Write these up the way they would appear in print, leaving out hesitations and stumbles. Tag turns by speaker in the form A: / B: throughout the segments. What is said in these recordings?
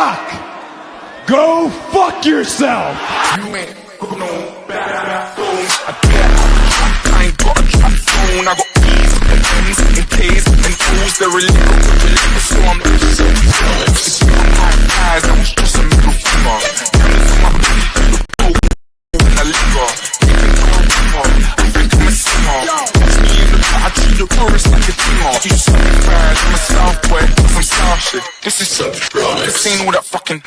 A: suck! Go fuck yourself!
B: You ain't got no bad phones. I ain't got a trap phone. I got P's and M's and K's and O's. They're illegal, so I'm just it's in my eyes, I was just a middle finger. Diamonds on my body, the gold in the liquor. Keeping on a river, I think I'm a singer. Watch me in the car, I treat the tourist like a dinger. You something bad, I'm a South boy, some South shit. This is this ain't all that fucking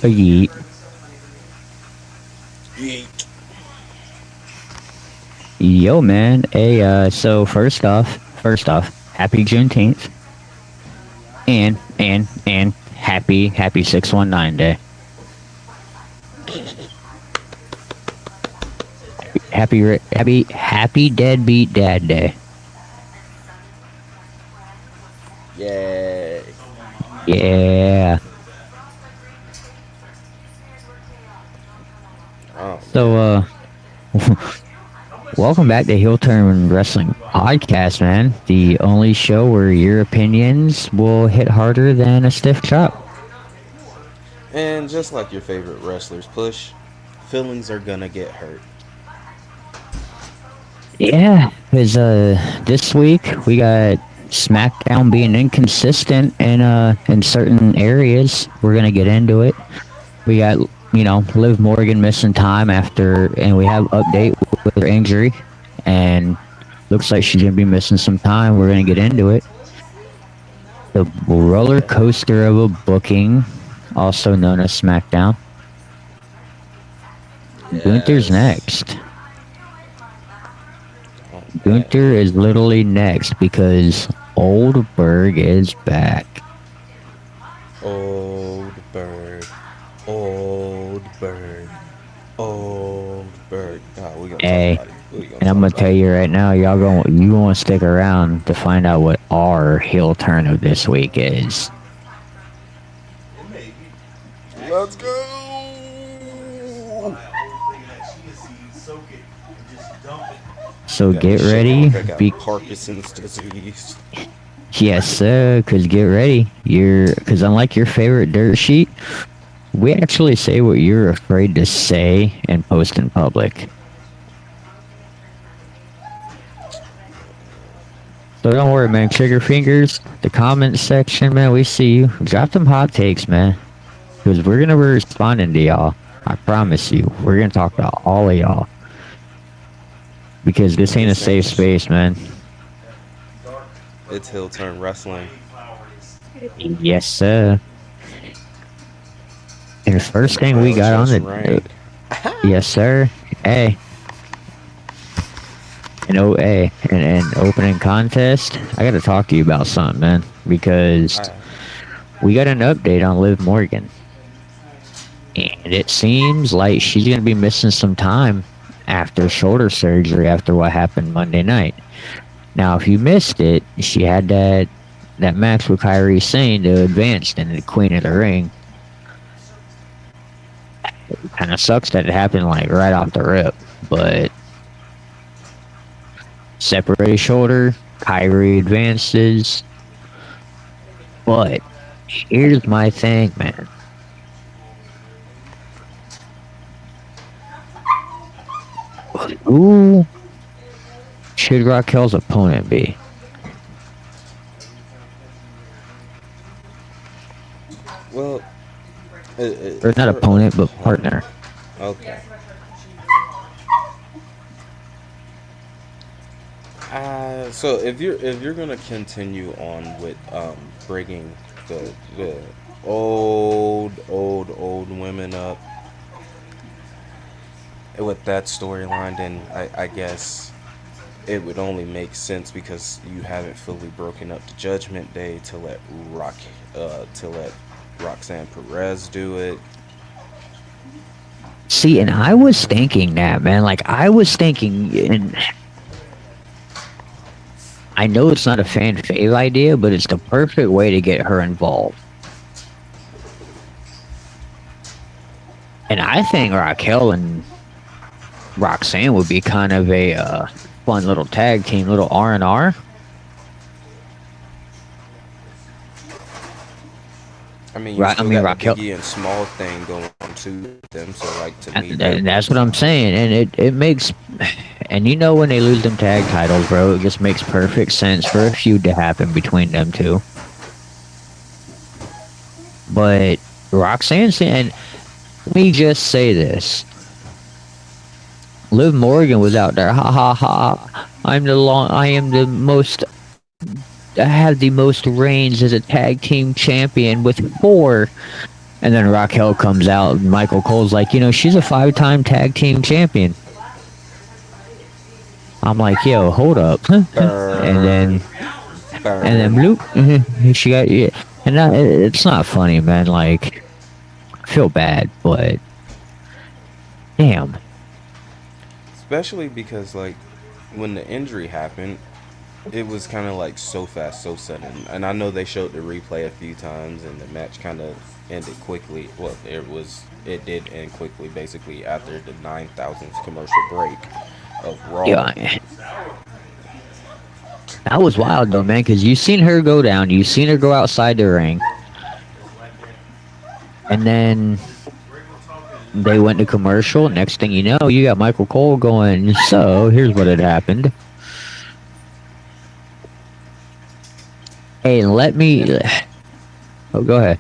C: Yeet. Yo, man. Hey, so first off, happy Juneteenth. And happy 619 day. Happy deadbeat dad day.
D: Yay.
C: Yeah.
D: Oh.
C: So, welcome back to Heel Turn Wrestling Podcast, man. The only show where your opinions will hit harder than a stiff chop.
D: And just like your favorite wrestlers push, feelings are gonna get hurt.
C: Yeah, because this week we got SmackDown being inconsistent in certain areas. We're gonna get into it. We got, you know, Liv Morgan missing time and we have update with her injury, and looks like she's gonna be missing some time. We're gonna get into it. The roller coaster of a booking, also known as SmackDown. Yes. Gunther's next. Gunther is literally next because Oldberg is back.
D: Oldberg. Oh, we gonna
C: hey,
D: talk about it.
C: And I'm gonna tell you right now, you gonna stick around to find out what our heel turn of this week is.
D: Let's go.
C: So get ready.
D: Parkinson's disease.
C: Yes, sir. Cause get ready. Cause unlike your favorite dirt sheet, we actually say what you're afraid to say and post in public. So don't worry, man. Trigger fingers. The comment section, man. We see you. Drop them hot takes, man. Because we're gonna be responding to y'all. I promise you. We're gonna talk to all of y'all. Because this ain't a safe space, man.
D: It's Heel Turn Wrestling.
C: Yes, sir. And the first thing we got on the... yes, sir. Hey. An opening contest. I gotta talk to you about something, man. Because we got an update on Liv Morgan. And it seems like she's gonna be missing some time after shoulder surgery after what happened Monday night. Now, if you missed it, she had that match with Kairi Sane to advance in the Queen of the Ring. It kind of sucks that it happened like right off the rip, but separated shoulder, Kairi advances. But here's my thing, man. Who should Raquel's opponent be?
D: Well,
C: or not opponent, but partner.
D: Okay. So if you're gonna continue on with bringing the old women up with that storyline, then I guess it would only make sense because you haven't fully broken up the Judgment Day to let Roxanne Perez do it.
C: See, and I was thinking that, man. Like, I was thinking, and I know it's not a fan fave idea, but it's the perfect way to get her involved. And I think Raquel and Roxanne would be kind of a fun little tag team, little R&R.
D: I mean, you
C: Right? I
D: still
C: mean,
D: got the
C: Raquel.
D: Biggie and Small thing going on to them. So, like, to me,
C: That's what I'm saying, and it makes, and you know when they lose them tag titles, bro, it just makes perfect sense for a feud to happen between them two. But Roxanne, and let me just say this: Liv Morgan was out there, ha ha ha! I am the most. I have the most reigns as a tag team champion with 4. And then Raquel comes out, and Michael Cole's like, she's a 5-time tag team champion. I'm like, yo, hold up. And then bloop, she got, yeah. And it's not funny, man. Like, I feel bad, but damn.
D: especially because, like, when the injury happened, it was kind of like so fast, so sudden. And I know they showed the replay a few times, and the match kind of ended quickly. Well, it did end quickly, basically after the 9,000th commercial break of Raw.
C: Yeah. That was wild though, man, because you seen her go down, you seen her go outside the ring, and then they went to commercial. Next thing you know, you got Michael Cole going, so here's what had happened. Hey, let me. Oh, go ahead.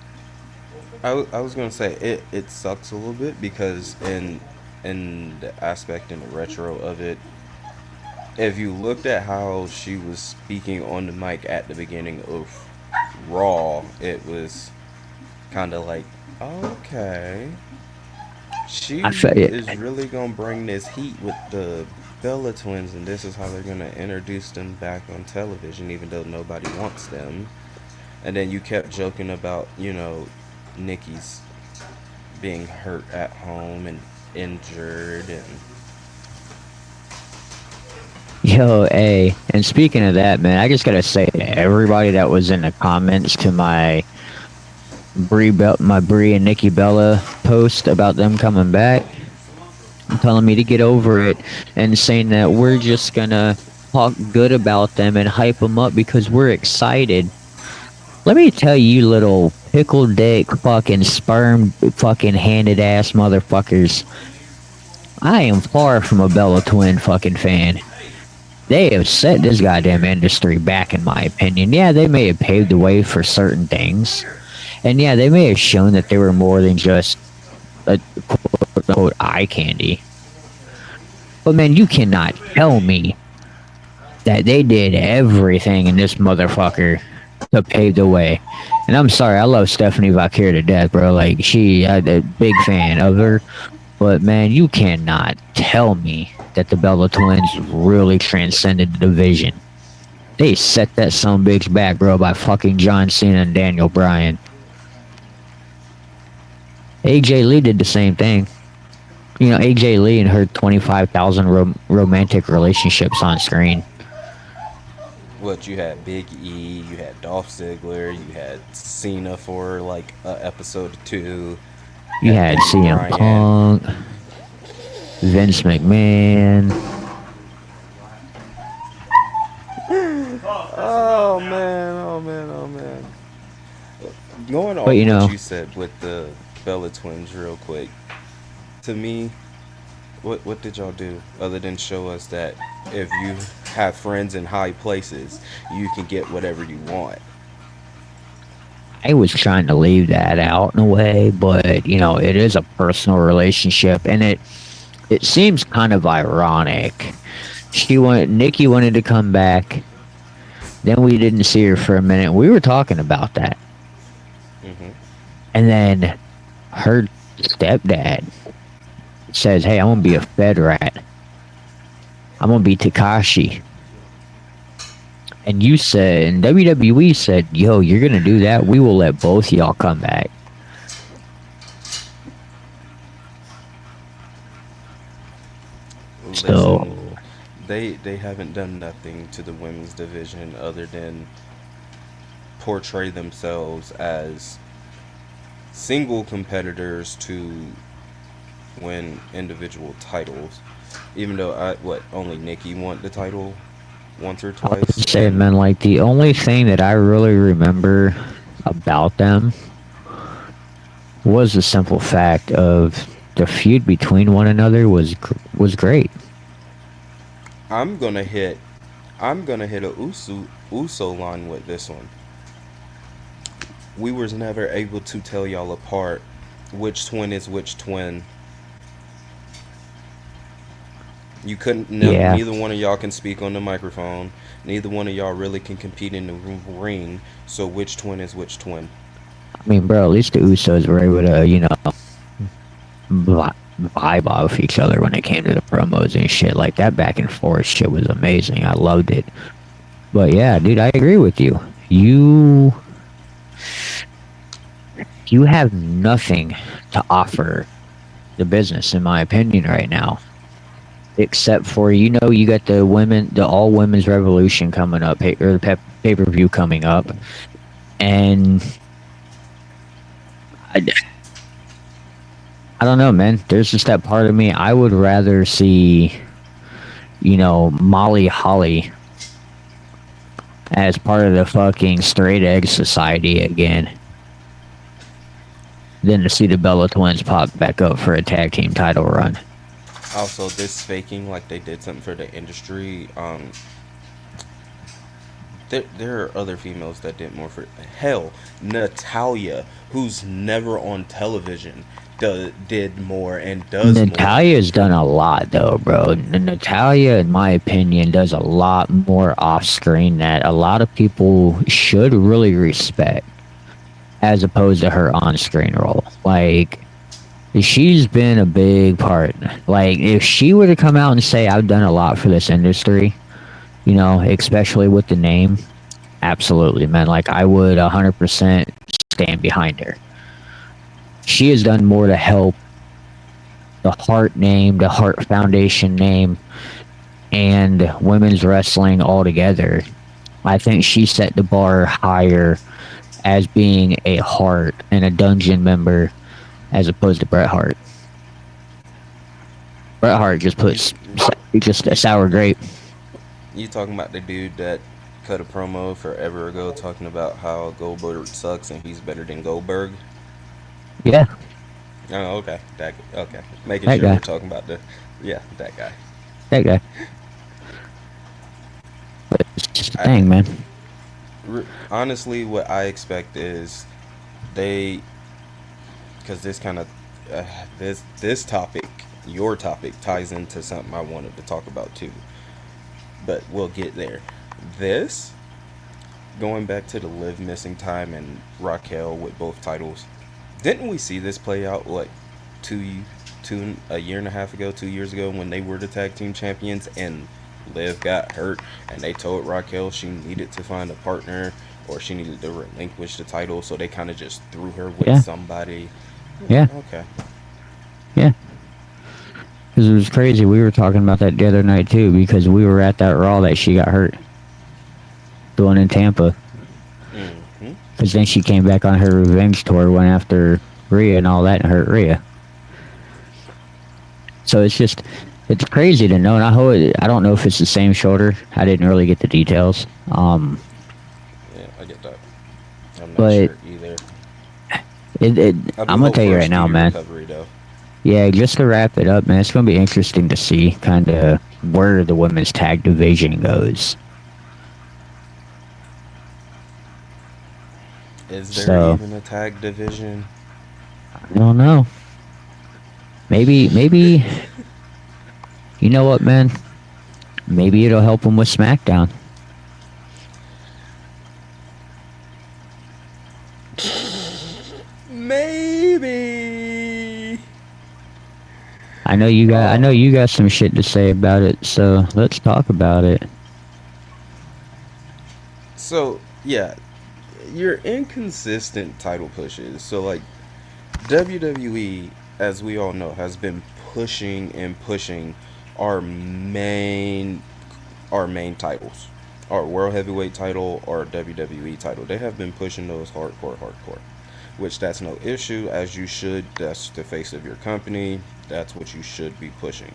D: I was gonna say it sucks a little bit because in the aspect in the retro of it, if you looked at how she was speaking on the mic at the beginning of Raw, it was kind of like, okay, she is really gonna bring this heat with the Bella twins, and this is how they're gonna introduce them back on television, even though nobody wants them. And then you kept joking about, Nikki's being hurt at home and injured, and
C: Yo, hey, and speaking of that, man, I just gotta say to everybody that was in the comments to my Brie and Nikki Bella post about them coming back, telling me to get over it and saying that we're just gonna talk good about them and hype them up because we're excited. Let me tell you, little pickle dick fucking sperm fucking handed ass motherfuckers, I am far from a Bella Twin fucking fan. They have set this goddamn industry back, in my opinion. Yeah, they may have paved the way for certain things. And yeah, they may have shown that they were more than just a quote-unquote eye candy. But man, you cannot tell me that they did everything in this motherfucker to pave the way. And I'm sorry, I love Stephanie Vaquer to death, bro. Like, I'm a big fan of her. But man, you cannot tell me that the Bella Twins really transcended the division. They set that sumbitch back, bro, by fucking John Cena and Daniel Bryan. AJ Lee did the same thing. AJ Lee and her 25,000 romantic relationships on screen.
D: what you had Big E, you had Dolph Ziggler, you had Cena for like episode 2.
C: You had CM Punk, Vince McMahon.
D: Oh man. Going on
C: But,
D: what you said with the Bella Twins real quick. To me, what did y'all do other than show us that if you have friends in high places, you can get whatever you want?
C: I was trying to leave that out in a way, but it is a personal relationship, and it seems kind of ironic. Nikki wanted to come back, then we didn't see her for a minute. We were talking about that, and then her stepdad says, "Hey, I'm gonna be a Fed rat. I'm gonna be Takashi." And you said, and WWE said, "Yo, you're gonna do that? We will let both y'all come back."
D: Listen, they haven't done nothing to the women's division other than portray themselves as single competitors to win individual titles. Even though only Nikki won the title once or twice.
C: Say, man, like the only thing that I really remember about them was the simple fact of the feud between one another was great.
D: I'm gonna hit a Uso line with this one. We was never able to tell y'all apart which twin is which twin. You couldn't.
C: Yeah.
D: Neither one of y'all can speak on the microphone. Neither one of y'all really can compete in the ring. So which twin is which twin?
C: I mean, bro, at least the Usos were able to, you know, vibe off each other when it came to the promos and shit. Like, that back and forth shit was amazing. I loved it. But yeah, dude, I agree with you. You have nothing to offer the business, in my opinion, right now. Except for, you know, you got the all women's revolution coming up, or the pay-per-view coming up. And I don't know, man. There's just that part of me. I would rather see, you know, Molly Holly as part of the fucking Straight Egg Society again than to see the Bella Twins pop back up for a tag team title run.
D: Also, this faking like they did something for the industry. There are other females that did more for. Hell, Natalia, who's never on television, did more and does more.
C: Natalia's done a lot, though, bro. Natalia, in my opinion, does a lot more off-screen that a lot of people should really respect, as opposed to her on-screen role. Like, she's been a big part. Like, if she were to come out and say, I've done a lot for this industry, you know, especially with the name, absolutely, man. Like, I would 100% stand behind her. She has done more to help the Hart name, the Hart Foundation name, and women's wrestling altogether. I think she set the bar higher as being a Hart and a Dungeon member as opposed to Bret Hart. Bret Hart just puts just a sour grape.
D: You talking about the dude that cut a promo forever ago talking about how Goldberg sucks and he's better than Goldberg?
C: Yeah.
D: Oh, okay. Okay. Making
C: That
D: sure
C: guy.
D: we're talking about that guy.
C: That guy. But it's just a thing, man.
D: Honestly, what I expect is because this kind of this topic, your topic, ties into something I wanted to talk about too. But we'll get there. This, going back to the Liv missing time and Raquel with both titles, didn't we see this play out like a year and a half ago, 2 years ago, when they were the tag team champions and Liv got hurt and they told Raquel she needed to find a partner or she needed to relinquish the title, so they kind of just threw her with somebody.
C: Yeah.
D: Okay.
C: Yeah. Because it was crazy. We were talking about that the other night, too, because we were at that Raw that she got hurt. The one in Tampa. Because then she came back on her revenge tour, went after Rhea and all that, and hurt Rhea. So it's crazy to know, and I don't know if it's the same shoulder. I didn't really get the details.
D: Yeah, I get that. I'm not
C: But
D: sure either.
C: I'm gonna tell you right now, man.
D: Recovery, though.
C: Yeah, just to wrap it up, man, it's gonna be interesting to see kind of where the women's tag division goes.
D: Is there even a tag division?
C: I don't know. Maybe, you know what, man? Maybe it'll help them with SmackDown.
D: Maybe.
C: I know you got some shit to say about it, so let's talk about it.
D: So, yeah, your inconsistent title pushes. So, like, WWE, as we all know, has been pushing our main our main titles, our world heavyweight title or WWE title. They have been pushing those hardcore, which that's no issue, as you should. That's the face of your company. That's what you should be pushing.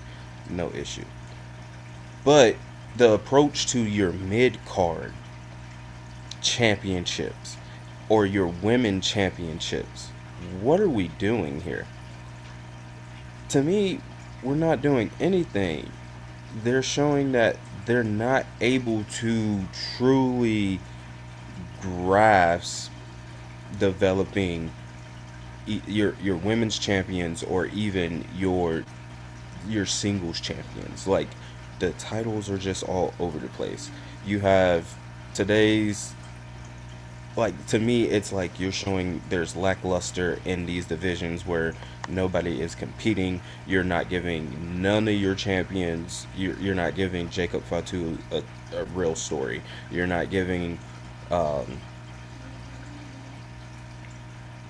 D: No issue. But the approach to your mid card championships or your women championships, what are we doing here? To me, we're not doing anything. They're showing that they're not able to truly grasp developing your women's champions or even your singles champions. Like, the titles are just all over the place. You have today's, like, to me it's like you're showing there's lackluster in these divisions where nobody is competing. You're not giving none of your champions, you're not giving Jacob Fatu a real story. You're not giving um,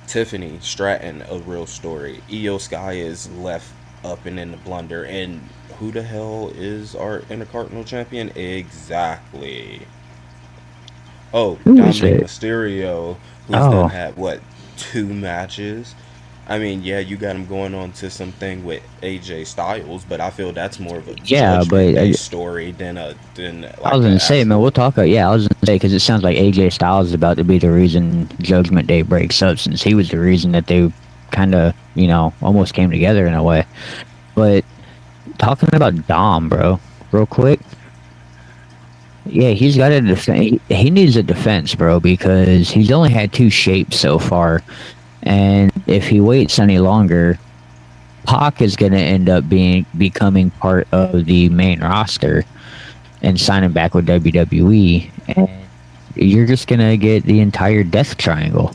D: Tiffany Stratton a real story. Io Sky is left up and in the blunder. And who the hell is our Intercontinental Champion? Exactly. Oh,
C: Who is
D: Dominic
C: it?
D: Mysterio, who's done
C: Oh,
D: had what, 2 matches? I mean, yeah, you got him going on to something with AJ Styles, but I feel that's more of a
C: yeah,
D: judgment
C: but
D: based story than
C: I
D: like
C: was
D: an
C: gonna say, man,
D: actual.
C: we'll talk. Yeah, I was gonna say because it sounds like AJ Styles is about to be the reason Judgment Day breaks up, since he was the reason that they kind of, almost came together in a way. But talking about Dom, bro, real quick, yeah, he's got a defense. He needs a defense, bro, because he's only had 2 shapes so far, and if he waits any longer, Pac is gonna end up becoming part of the main roster and signing back with WWE, and you're just gonna get the entire Death Triangle.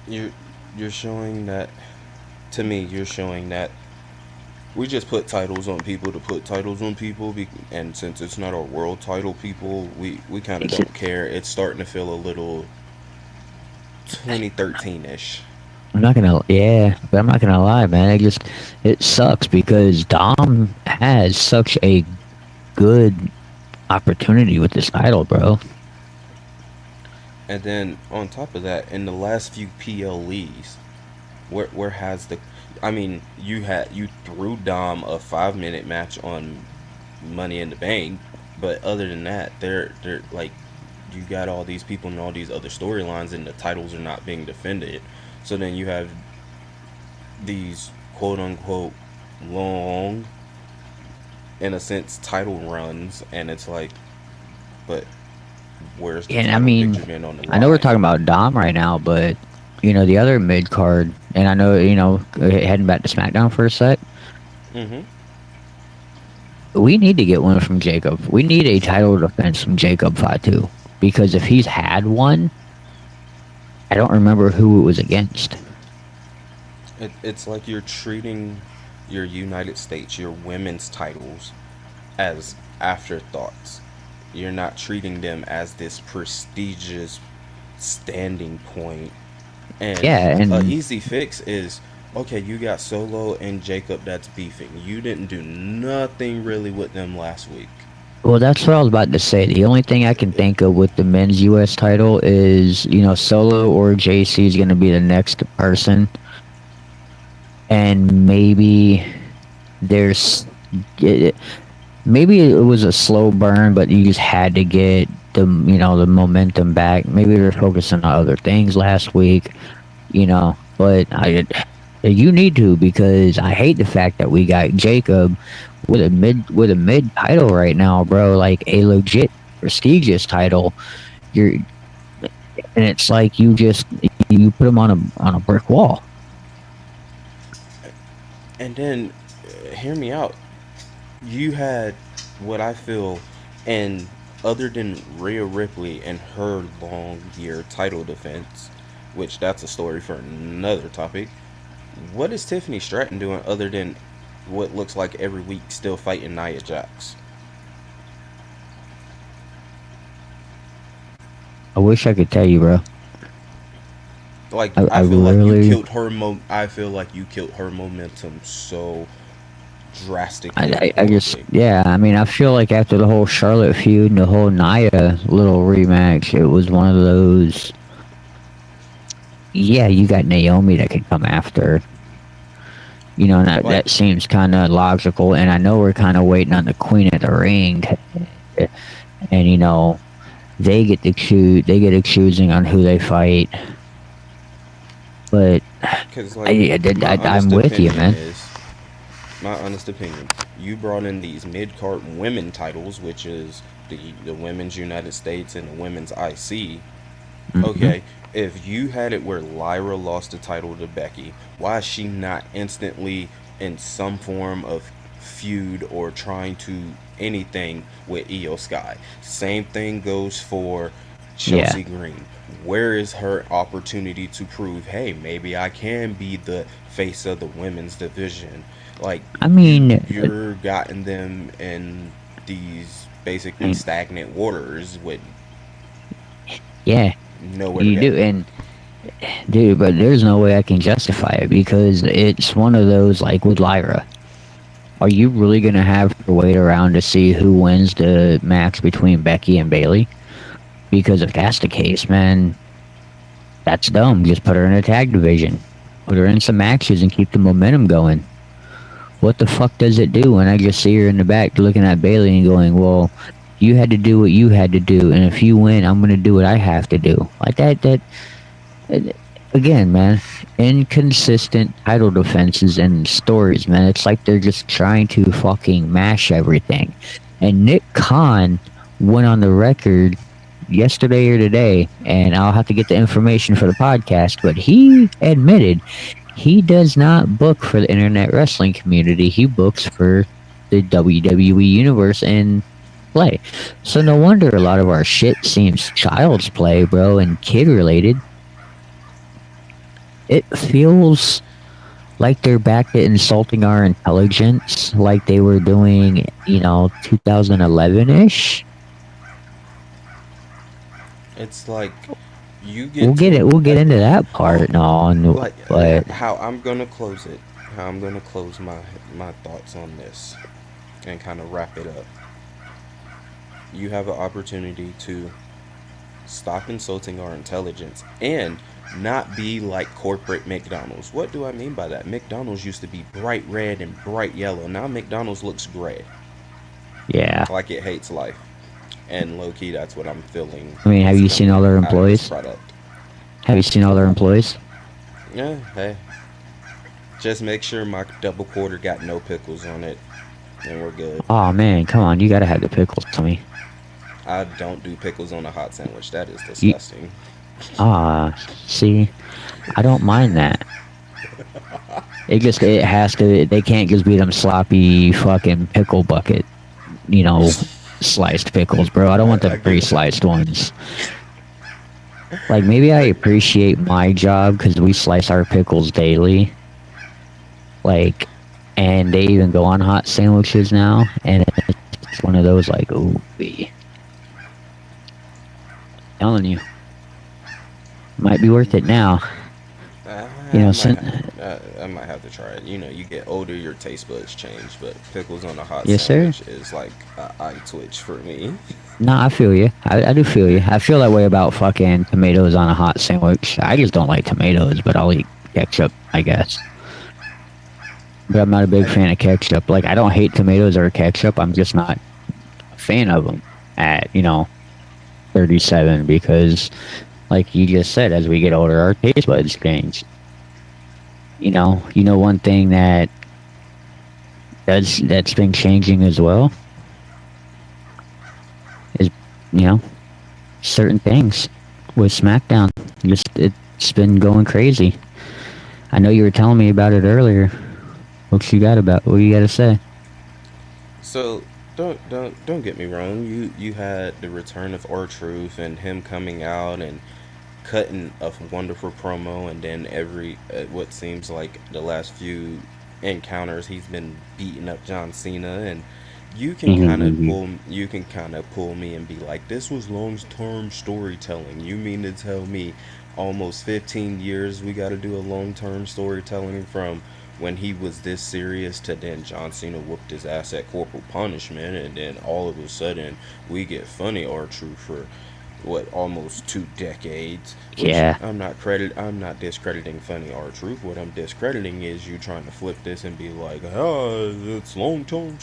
D: You're you're showing that, to me. You're showing that we just put titles on people to put titles on people, and since it's not our world title, people, we kind of don't care. It's starting to feel a little 2013-ish.
C: Yeah, but I'm not gonna lie, man. It sucks because Dom has such a good opportunity with this title, bro.
D: And then on top of that, in the last few PLEs, where has the, I mean, you threw Dom a 5 minute match on Money in the Bank, but other than that, they're like, you got all these people and all these other storylines, and the titles are not being defended. So then you have these quote unquote long, in a sense, title runs, and it's like, but where's the
C: And I
D: title
C: mean,
D: picture being on the
C: I know we're
D: line?
C: talking about Dom right now, but the other mid card, and I know heading back to SmackDown for a sec.
D: Mm-hmm.
C: We need to get one from Jacob. We need a title defense from Jacob Fatu, because if he's had one, I don't remember who it was against.
D: It's like you're treating your United States, your women's titles, as afterthoughts. You're not treating them as this prestigious standing point. And
C: Yeah,
D: a
C: and
D: easy fix is, okay, you got Solo and Jacob that's beefing. You didn't do nothing really with them last week.
C: well, that's what I was about to say. The only thing I can think of with the men's U.S. title is, Solo or JC is going to be the next person, and there's maybe it was a slow burn, but you just had to get the momentum back. Maybe they're focusing on other things last week, but you need to, because I hate the fact that we got Jacob with a mid title right now, bro, like a legit prestigious title. You're and it's like you put him on a brick wall.
D: And then, hear me out. You had what I feel, and other than Rhea Ripley and her long year title defense, which that's a story for another topic. What is Tiffany Stratton doing other than what looks like every week still fighting Nia Jax?
C: I wish I could tell you, bro.
D: Like,
C: I
D: I feel like you
C: really
D: killed her. I feel like you killed her momentum so drastically
C: I just,
D: horribly.
C: yeah, I mean, I feel like after the whole Charlotte feud and the whole Nia little rematch, it was one of those, yeah, you got Naomi that could come after. You know, that
D: Like,
C: seems kind of logical, and I know we're kind of waiting on the Queen of the Ring, and you know, they get to choosing on who they fight, but
D: because like my
C: I'm
D: honest
C: with you,
D: opinion
C: man.
D: is, my honest opinion, you brought in these mid card women titles, which is the women's United States and the women's IC.
C: Hmm.
D: Okay, if you had it where Lyra lost the title to Becky, why is she not instantly in some form of feud or trying to anything with Io Sky? Same thing goes for
C: Yeah,
D: Chelsea Green. Where is her opportunity to prove, hey, maybe I can be the face of the women's division? Like
C: I mean,
D: you're gotten them in these basically stagnant waters with
C: yeah,
D: nowhere to
C: you
D: go.
C: do, and dude, but there's no way I can justify it because it's one of those like with Lyra. Are you really gonna have to wait around to see who wins the match between Becky and Bailey? Because if that's the case, man, that's dumb. Just put her in a tag division, put her in some matches, and keep the momentum going. What the fuck does it do when I just see her in the back looking at Bailey and going, "Well, you had to do what you had to do, and if you win, I'm gonna do what I have to do." Like that. uh, Again, man, inconsistent title defenses and stories, man. It's like they're just trying to fucking mash everything. And Nick Khan went on the record yesterday or today, and I'll have to get the information for the podcast, but he admitted he does not book for the internet wrestling community. He books for the WWE universe and play. So no wonder a lot of our shit seems child's play, bro, and kid related. It feels like they're back to insulting our intelligence like they were doing, 2011-ish.
D: It's like you get to
C: We'll get
D: uh,
C: into that
D: oh
C: part no,
D: like
C: but
D: how I'm gonna close it. How I'm gonna close my thoughts on this and kind of wrap it up. You have an opportunity to stop insulting our intelligence and not be like corporate McDonald's. What do I mean by that? McDonald's used to be bright red and bright yellow. Now McDonald's looks gray,
C: yeah.
D: like it hates life. And low key, that's what I'm feeling
C: I mean, have
D: is
C: you seen all
D: coming
C: their
D: out of this
C: employees?
D: product.
C: Have you seen all their employees?
D: Yeah, hey, just make sure my double quarter got no pickles on it, and we're good.
C: Oh man, come on, you gotta have the pickles, Tommy.
D: I don't do pickles on a hot sandwich. That is
C: You
D: disgusting.
C: see, I don't mind that. It has to. They can't just be them sloppy fucking pickle bucket, you know, sliced pickles, bro. I don't want the
D: I get it.
C: pre-sliced ones. Like maybe I
D: I,
C: appreciate my job because we slice our pickles daily. Like, and they even go on hot sandwiches now, and it's one of those like, ooh, telling you, might be worth it now. You know, since
D: I might have to try it. You know, you get older, your taste buds change, but pickles on a hot
C: yes, sir.
D: sandwich is like a eye twitch for me.
C: No, I feel you. I do feel you. I feel that way about fucking tomatoes on a hot sandwich. I just don't like tomatoes, but I'll eat ketchup, I guess. But I'm not a big
D: Hey,
C: fan of ketchup. Like, I don't hate tomatoes or ketchup. I'm just not a fan of them at, 37 because, like you just said, as we get older, our taste buds change. One thing that's been changing as well is, you know, certain things with SmackDown. Just it's been going crazy. I know you were telling me about it earlier. What you got to say?
D: so don't get me wrong. You had the return of R-Truth and him coming out and cutting a wonderful promo, and then every what seems like the last few encounters he's been beating up John Cena, and you can kind of pull me and be like, this was long term storytelling. You mean to tell me almost 15 years we got to do a long term storytelling from when he was this serious to then John Cena whooped his ass at Corporal Punishment, and then all of a sudden we get funny R-Truth for what, almost 2 decades. Which
C: Yeah,
D: I'm not discrediting funny R-Truth. What I'm discrediting is you trying to flip this and be like, oh, it's long-term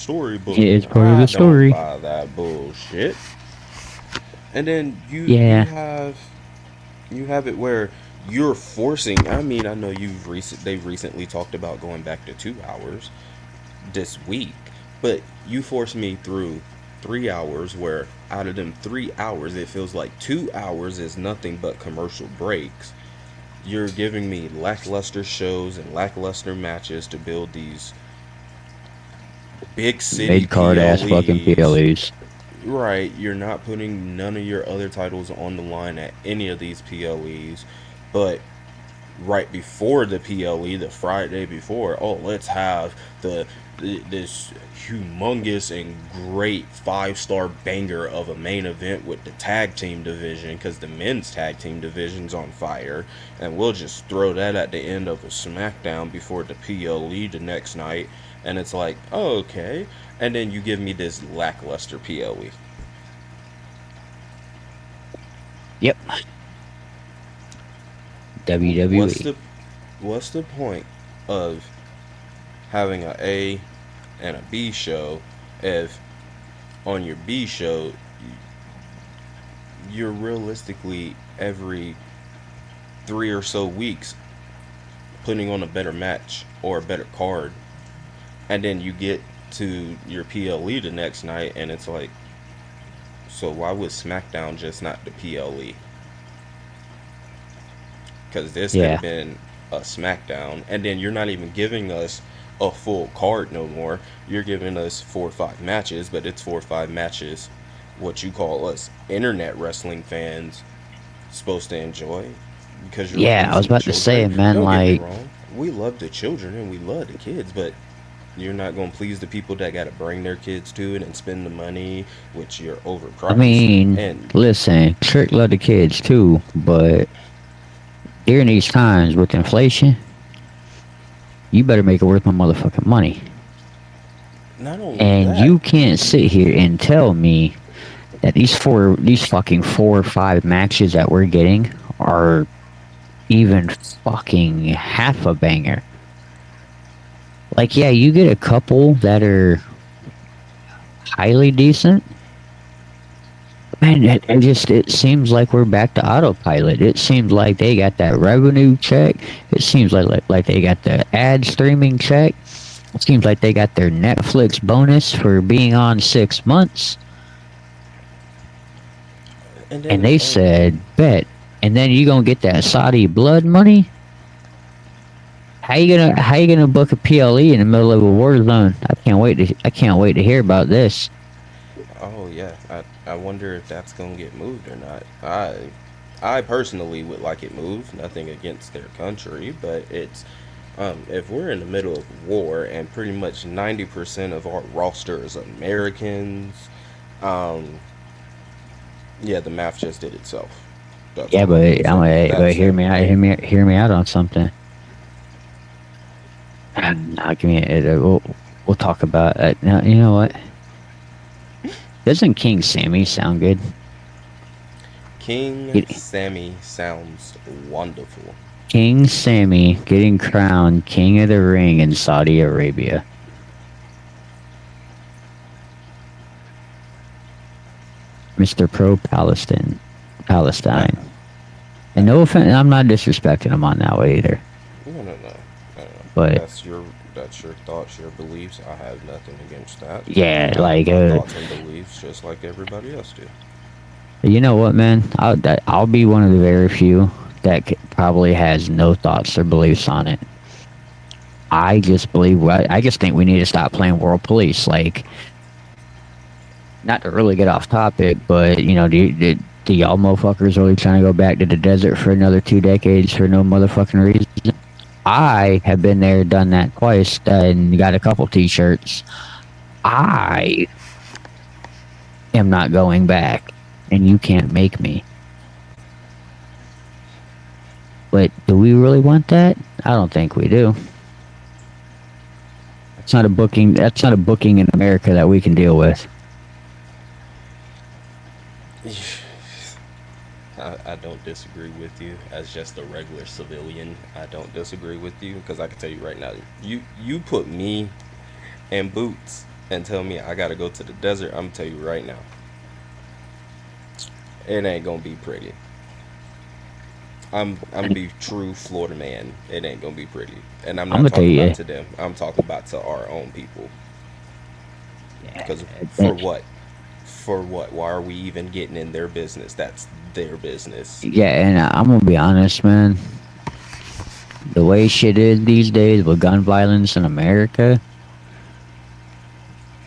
C: it's
D: storybooking.
C: part of
D: I
C: the
D: don't
C: story.
D: buy that bullshit. And then
C: Yeah,
D: you have it where you're forcing. I mean, I know they've recently talked about going back to 2 hours this week, but you force me through 3 hours where out of them 3 hours it feels like 2 hours is nothing but commercial breaks. You're giving me lackluster shows and lackluster matches to build these big city
C: mid card ass fucking
D: PLEs.
C: PLEs.
D: Right, you're not putting none of your other titles on the line at any of these PLEs, but right before the PLE, the Friday before, oh, let's have this humongous and great 5-star banger of a main event with the tag team division, because the men's tag team division's on fire, and we'll just throw that at the end of a SmackDown before the PLE the next night, and it's like, oh, okay, and then you give me this lackluster PLE.
C: Yep.
D: What's
C: WWE.
D: the point of having a A and a B show if on your B show you're realistically every 3 or so weeks putting on a better match or a better card, and then you get to your PLE the next night and it's like, so why was SmackDown just not the PLE? Because this could
C: Yeah.
D: have been a SmackDown, and then you're not even giving us a full card no more. You're giving us 4 or 5 matches, but it's 4 or 5 matches what you call us internet wrestling fans supposed to enjoy, because you're
C: Yeah, I was
D: releasing
C: about to say,
D: children.
C: man,
D: Don't get me
C: like,
D: wrong, we love the children and we love the kids, but you're not going to please the people that got to bring their kids to it and spend the money, which you're
C: I
D: overpriced.
C: mean,
D: And
C: listen, Trick love the kids too, but during these times with inflation, you better make it worth my motherfucking money.
D: not only
C: And
D: that,
C: you can't sit here and tell me that these fucking 4 or 5 matches that we're getting are even fucking half a banger. Like, yeah, you get a couple that are highly decent. Man, it seems like we're back to autopilot. It seems like they got that revenue check. It seems like they got the ad streaming check. It seems like they got their Netflix bonus for being on 6 months.
D: and
C: And
D: then
C: they said, bet. And then you gonna get that Saudi blood money? How you gonna book a PLE in the middle of a war zone? I can't wait to hear about this.
D: oh yeah, I wonder if that's gonna get moved or not. I personally would like it moved. Nothing against their country, but it's if we're in the middle of war and pretty much 90% of our roster is Americans, um, yeah, the math just did itself. That's
C: Yeah,
D: all I'm gonna say.
C: but
D: That's
C: hear
D: it.
C: me out. Hear me out on something. Now give me we'll talk about it. Now, you know what? Doesn't King Sammy sound good?
D: King
C: Get-
D: Sammy sounds wonderful.
C: King Sammy getting crowned King of the Ring in Saudi Arabia. Mr. Pro Palestine. And no offense, I'm not disrespecting him on that way either.
D: No.
C: But
D: That's your thoughts, your beliefs. I have nothing against that.
C: yeah,
D: I
C: like
D: have my thoughts and beliefs just like everybody else do.
C: you know what, man? I'll be one of the very few that probably has no thoughts or beliefs on it. I just think we need to stop playing world police. Like, not to really get off topic, but do y'all motherfuckers really trying to go back to the desert for another 2 decades for no motherfucking reason? I have been there, done that twice, and got a couple t-shirts. I am not going back, and you can't make me. But do we really want that? I don't think we do. It's not a booking. That's not a booking in America that we can deal with.
D: I don't disagree with you as just a regular civilian. I don't disagree with you because I can tell you right now, you put me in boots and tell me I gotta go to the desert. I'm gonna tell you right now, it ain't gonna be pretty. I'm be true Florida man. It ain't gonna be pretty, and I'm
C: I'm
D: not
C: gonna tell
D: talking
C: you.
D: about to them. I'm talking about to our own people. Because for what? For what? Why are we even getting in their business? That's their business.
C: Yeah, and I'm gonna be honest, man. The way shit is these days with gun violence in America,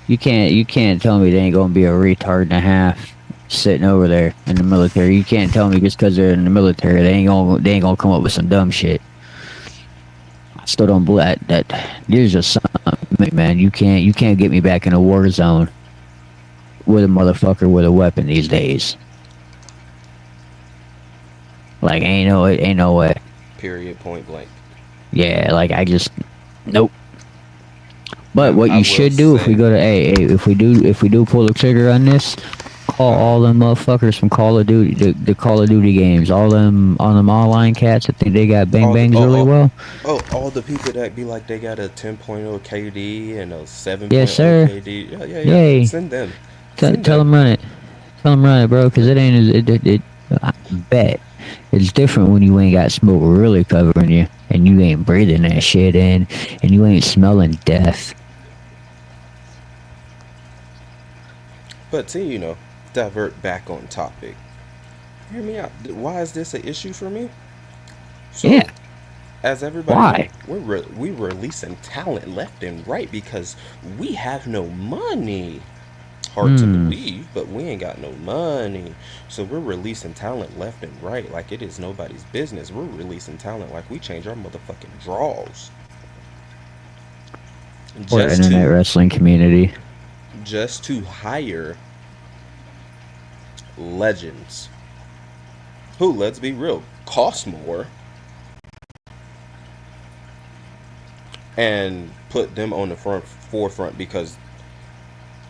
C: you can't tell me they ain't gonna be a retard and a half sitting over there in the military. You can't tell me just because they're in the military they ain't gonna come up with some dumb shit. I still don't believe that there's just something, man. You can't get me back in a war zone with a motherfucker with a weapon these days. Like ain't no way.
D: Period. Point blank.
C: Yeah, like I just nope. But
D: Now
C: what
D: I
C: you
D: will
C: should do if we
D: say,
C: go to if we do pull the trigger on this, call all them motherfuckers from Call of Duty, the Call of Duty games, all them online cats that think they got bang
D: all the
C: bangs really well.
D: all the people that be like they got a 10.0 KD and a
C: Yes,
D: 7.0
C: sir.
D: KD. Yeah.
C: Yay.
D: Send them.
C: Tell
D: Send
C: them
D: them.
C: run it. Tell them run it, bro. Cause it ain't it. I bet it's different when you ain't got smoke really covering you and you ain't breathing that shit in and you ain't smelling death.
D: But to divert back on topic. Hear me out. Why is this an issue for me? So,
C: Yeah.
D: as everybody know,
C: Why?
D: we releasing talent left and right because we have no money. Hard to believe, but we ain't got no money. So we're releasing talent left and right like it is nobody's business. We're releasing talent like we change our motherfucking draws.
C: Or
D: Just
C: internet
D: to
C: wrestling community.
D: just to hire legends who, let's be real, cost more and put them on the forefront because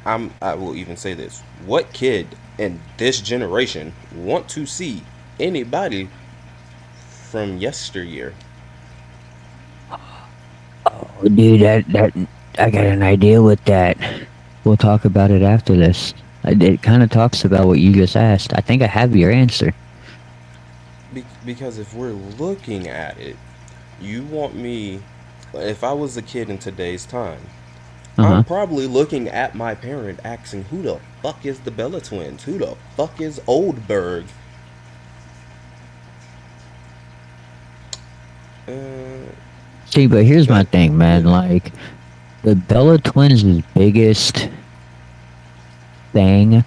D: I will even say this. What kid in this generation want to see anybody from yesteryear?
C: Oh, dude, that I got an idea with that. We'll talk about it after this. It kind of talks about what you just asked. I think I have your answer.
D: Because if we're looking at it, you want me, if I was a kid in today's time, I'm probably looking at my parent asking, who the fuck is the Bella Twins? Who the fuck is Oldberg?
C: See, but here's my thing, man. Like, the Bella Twins' biggest thing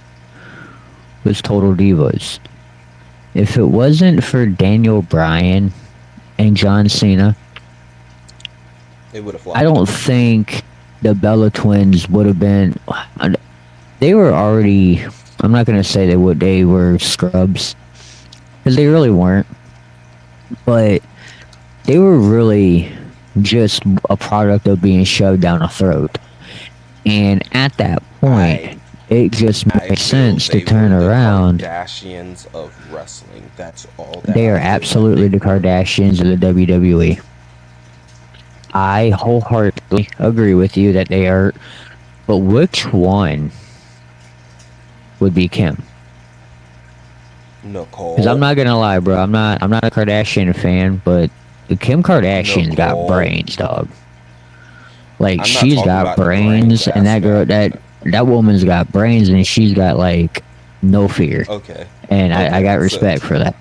C: was Total Divas. If it wasn't for Daniel Bryan and John Cena,
D: It would have flopped.
C: I don't think the Bella Twins would have been. They were already. I'm not gonna say they were scrubs because they really weren't, but they were really just a product of being shoved down a throat. And at that point, it just makes sense to turn around.
D: The Kardashians of wrestling. That's all.
C: They are absolutely the Kardashians of the WWE. I wholeheartedly agree with you that they are, but which one would be Kim?
D: Nicole.
C: Because I'm not gonna lie, bro. I'm not a Kardashian fan, but Kim Kardashian's got brains, dog. Like she's got brains, and that girl, that woman's got brains, and she's got like no fear.
D: Okay.
C: And I got respect for that.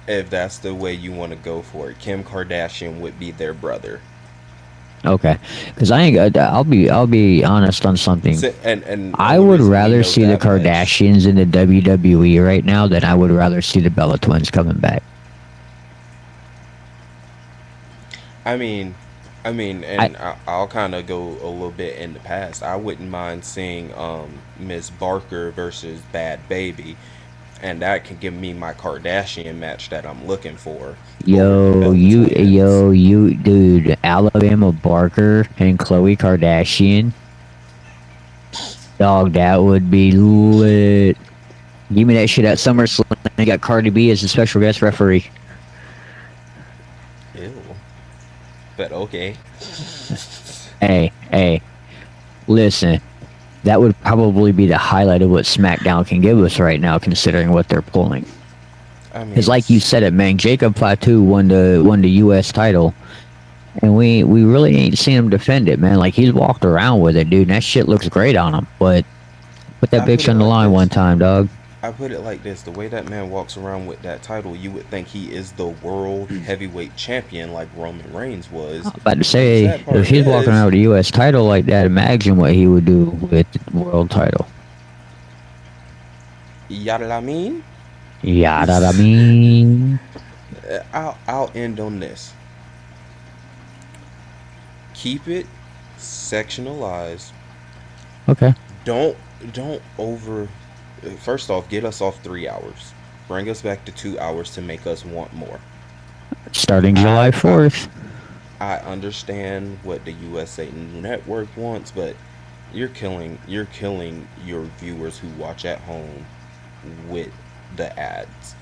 D: If that's the way you want to go for it, Kim Kardashian would be their brother.
C: Okay, because I'll be honest on something.
D: And
C: I would rather see the Kardashians in the WWE right now than I would rather see the Bella Twins coming back.
D: I mean, I'll kind of go a little bit in the past. I wouldn't mind seeing Miss Barker versus Bad Baby, and that can give me my Kardashian match that I'm looking for over the
C: Yo,
D: Bella
C: you,
D: twins.
C: dude, Alabama Barker and Khloe Kardashian. Dog, that would be lit. Give me that shit at SummerSlam. You got Cardi B as a special guest referee.
D: Ew. But okay.
C: Hey, listen. That would probably be the highlight of what SmackDown can give us right now, considering what they're pulling.
D: I mean,
C: Because, like you said it, man, Jacob Fatu won the U.S. title, and we really ain't seen him defend it, man. Like, he's walked around with it, dude, and that shit looks great on him. But put that
D: I put
C: bitch
D: it
C: on the
D: like
C: line
D: this.
C: one time, dog.
D: I put it like this: the way that man walks around with that title, you would think he is the world heavyweight champion, like Roman Reigns was.
C: About to
D: And the
C: say,
D: sad
C: if
D: part
C: he's walking
D: is,
C: around with a U.S. title like that, imagine what he would do with the world title.
D: yada I mean.
C: Yada, I mean.
D: I'll end on this. Keep it sectionalized.
C: Okay.
D: Don't over. First off, get us off 3 hours. Bring us back to 2 hours to make us want more.
C: Starting July 4th.
D: I understand what the USA Network wants, but you're killing your viewers who watch at home with the ads.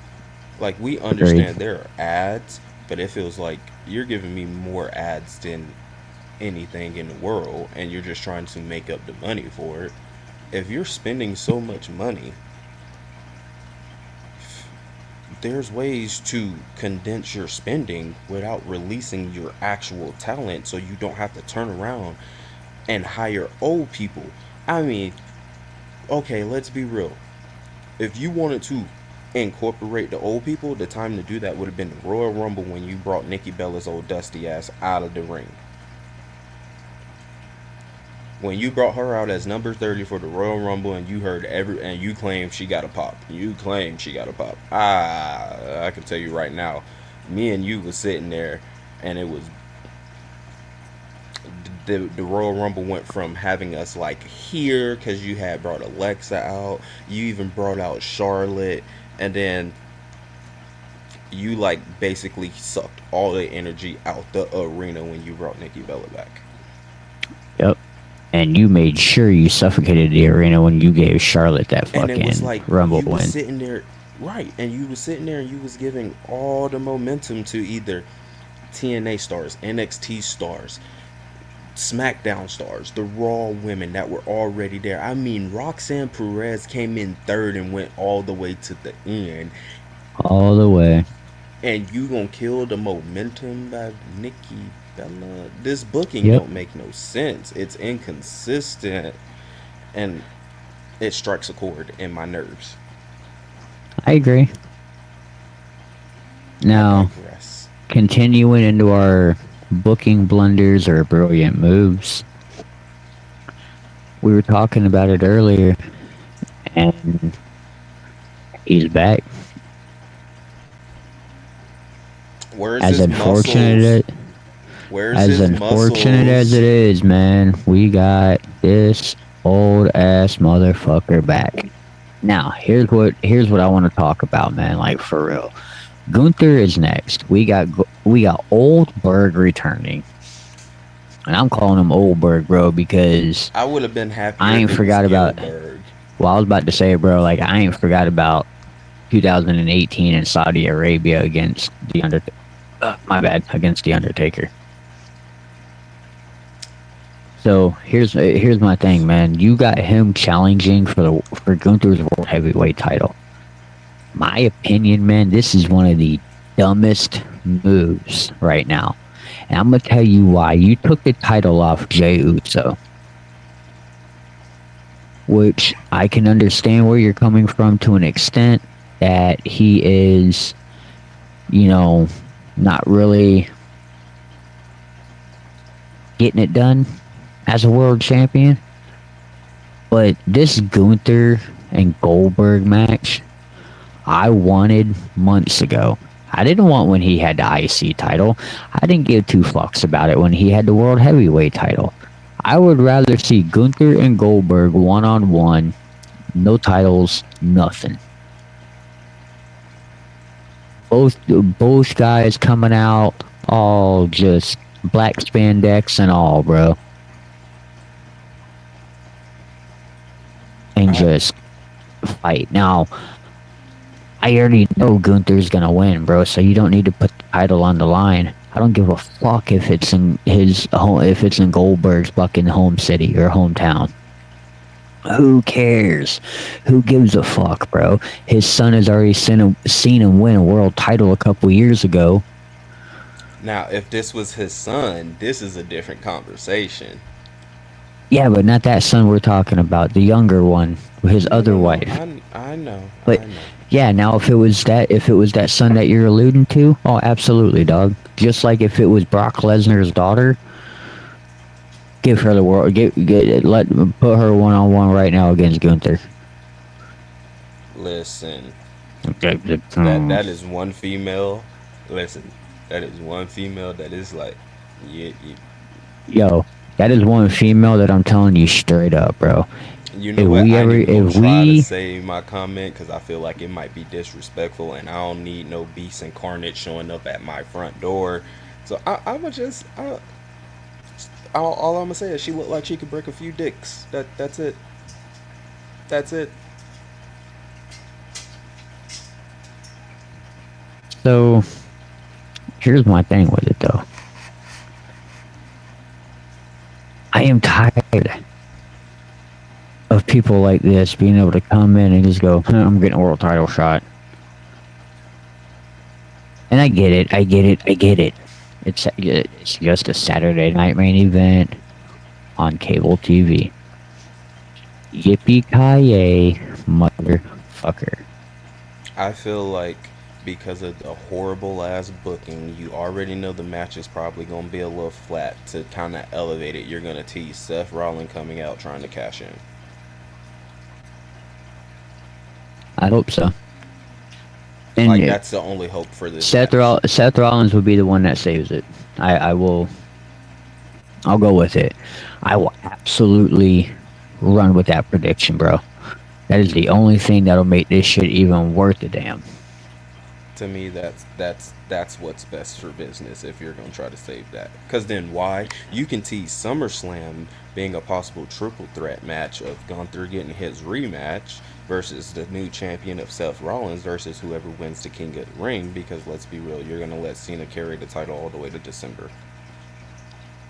D: Like, we understand there are ads, but it feels like you're giving me more ads than anything in the world, and you're just trying to make up the money for it. If you're spending so much money, there's ways to condense your spending without releasing your actual talent, so you don't have to turn around and hire old people. I mean, okay, let's be real. If you wanted to incorporate the old people, the time to do that would have been the Royal Rumble, when you brought Nikki Bella's old dusty ass out of the ring. When you brought her out as number 30 for the Royal Rumble, and you heard and you claimed she got a pop. You claimed she got a pop. I can tell you right now, me and you was sitting there, and it was the Royal Rumble went from having us like here, because you had brought Alexa out, you even brought out Charlotte, and then you like basically sucked all the energy out the arena when you brought Nikki Bella back.
C: Yep. And you made sure you suffocated the arena when you gave Charlotte that fucking
D: And it was like
C: Rumble
D: you was
C: win.
D: sitting there, right? And you was sitting there, and you was giving all the momentum to either TNA stars, NXT stars, SmackDown stars, the Raw women that were already there. I mean, Roxanne Perez came in third and went all the way to the end.
C: All the way.
D: And you gonna kill the momentum by Nikki Bella? This booking
C: Yep.
D: don't make no sense. It's inconsistent, and it strikes a chord in my nerves.
C: I agree. Now,
D: Digress.
C: continuing into our booking blunders or brilliant moves, we were talking about it earlier, and he's back.
D: Where's
C: As
D: his
C: unfortunate
D: muscles? Where's
C: as
D: his
C: unfortunate as it
D: muscles?
C: is, man, we got this old ass motherfucker back. Now, here's what I want to talk about, man. Like, for real, Gunther is next. We got Oldberg returning, and I'm calling him Oldberg, bro, because
D: I would have been happy.
C: I ain't forgot about.
D: Gilbert.
C: Well, I was about to say, bro, like, I ain't forgot about 2018 in Saudi Arabia against the Undertaker. Against the Undertaker. So here's my thing, man. You got him challenging for Gunther's World Heavyweight title. My opinion, man, this is one of the dumbest moves right now, and I'm gonna tell you why. You took the title off Jey Uso, which I can understand where you're coming from to an extent, that he is, not really getting it done as a world champion. But this Gunther and Goldberg match, I wanted months ago. I didn't want when he had the IC title. I didn't give two fucks about it when he had the World Heavyweight title. I would rather see Gunther and Goldberg one-on-one, no titles, nothing. Both guys coming out all just black spandex and all, bro, and
D: I
C: just fight. Now, I already know Gunther's gonna win, bro. So you don't need to put the title on the line. I don't give a fuck if it's in his home, if it's in Goldberg's fucking home city or hometown. Who cares? Who gives a fuck, bro? His son has already seen him win a world title a couple years ago.
D: Now, if this was his son, this is a different conversation.
C: Yeah, but not that son we're talking about. The younger one, his other wife.
D: I know.
C: But
D: I know.
C: yeah, now if it was that son that you're alluding to, oh, absolutely, dog. Just like if it was Brock Lesnar's daughter, give her the world. Put her 1-on-1 right now against Gunther.
D: Listen, that is one female. Listen, that is one female that is like, yeah.
C: Yo, that is one female that I'm telling you straight up, bro.
D: You know what? I ain't even gonna try to say my comment because I feel like it might be disrespectful, and I don't need no beast incarnate showing up at my front door. So I'ma just, all I'm gonna say is she looked like she could break a few dicks. That's it. That's it.
C: So, here's my thing with it, though. I am tired of people like this being able to come in and just go, I'm getting a world title shot. And I get it. It's just a Saturday night main event on cable TV. Yippee-ki-yay, motherfucker.
D: I feel like because of the horrible ass booking, you already know the match is probably gonna be a little flat. To kind of elevate it, you're gonna tease Seth Rollins coming out trying to cash in.
C: I hope so. And
D: like that's the only hope for this.
C: Seth Rollins will be the one that saves it. I'll go with it. I will absolutely run with that prediction, bro. That is the only thing that'll make this shit even worth a damn.
D: To me, that's what's best for business if you're gonna try to save that. Cause then why? You can tease SummerSlam being a possible triple threat match of Gunther getting his rematch versus the new champion of Seth Rollins versus whoever wins the King of the Ring. Because let's be real, you're gonna let Cena carry the title all the way to December.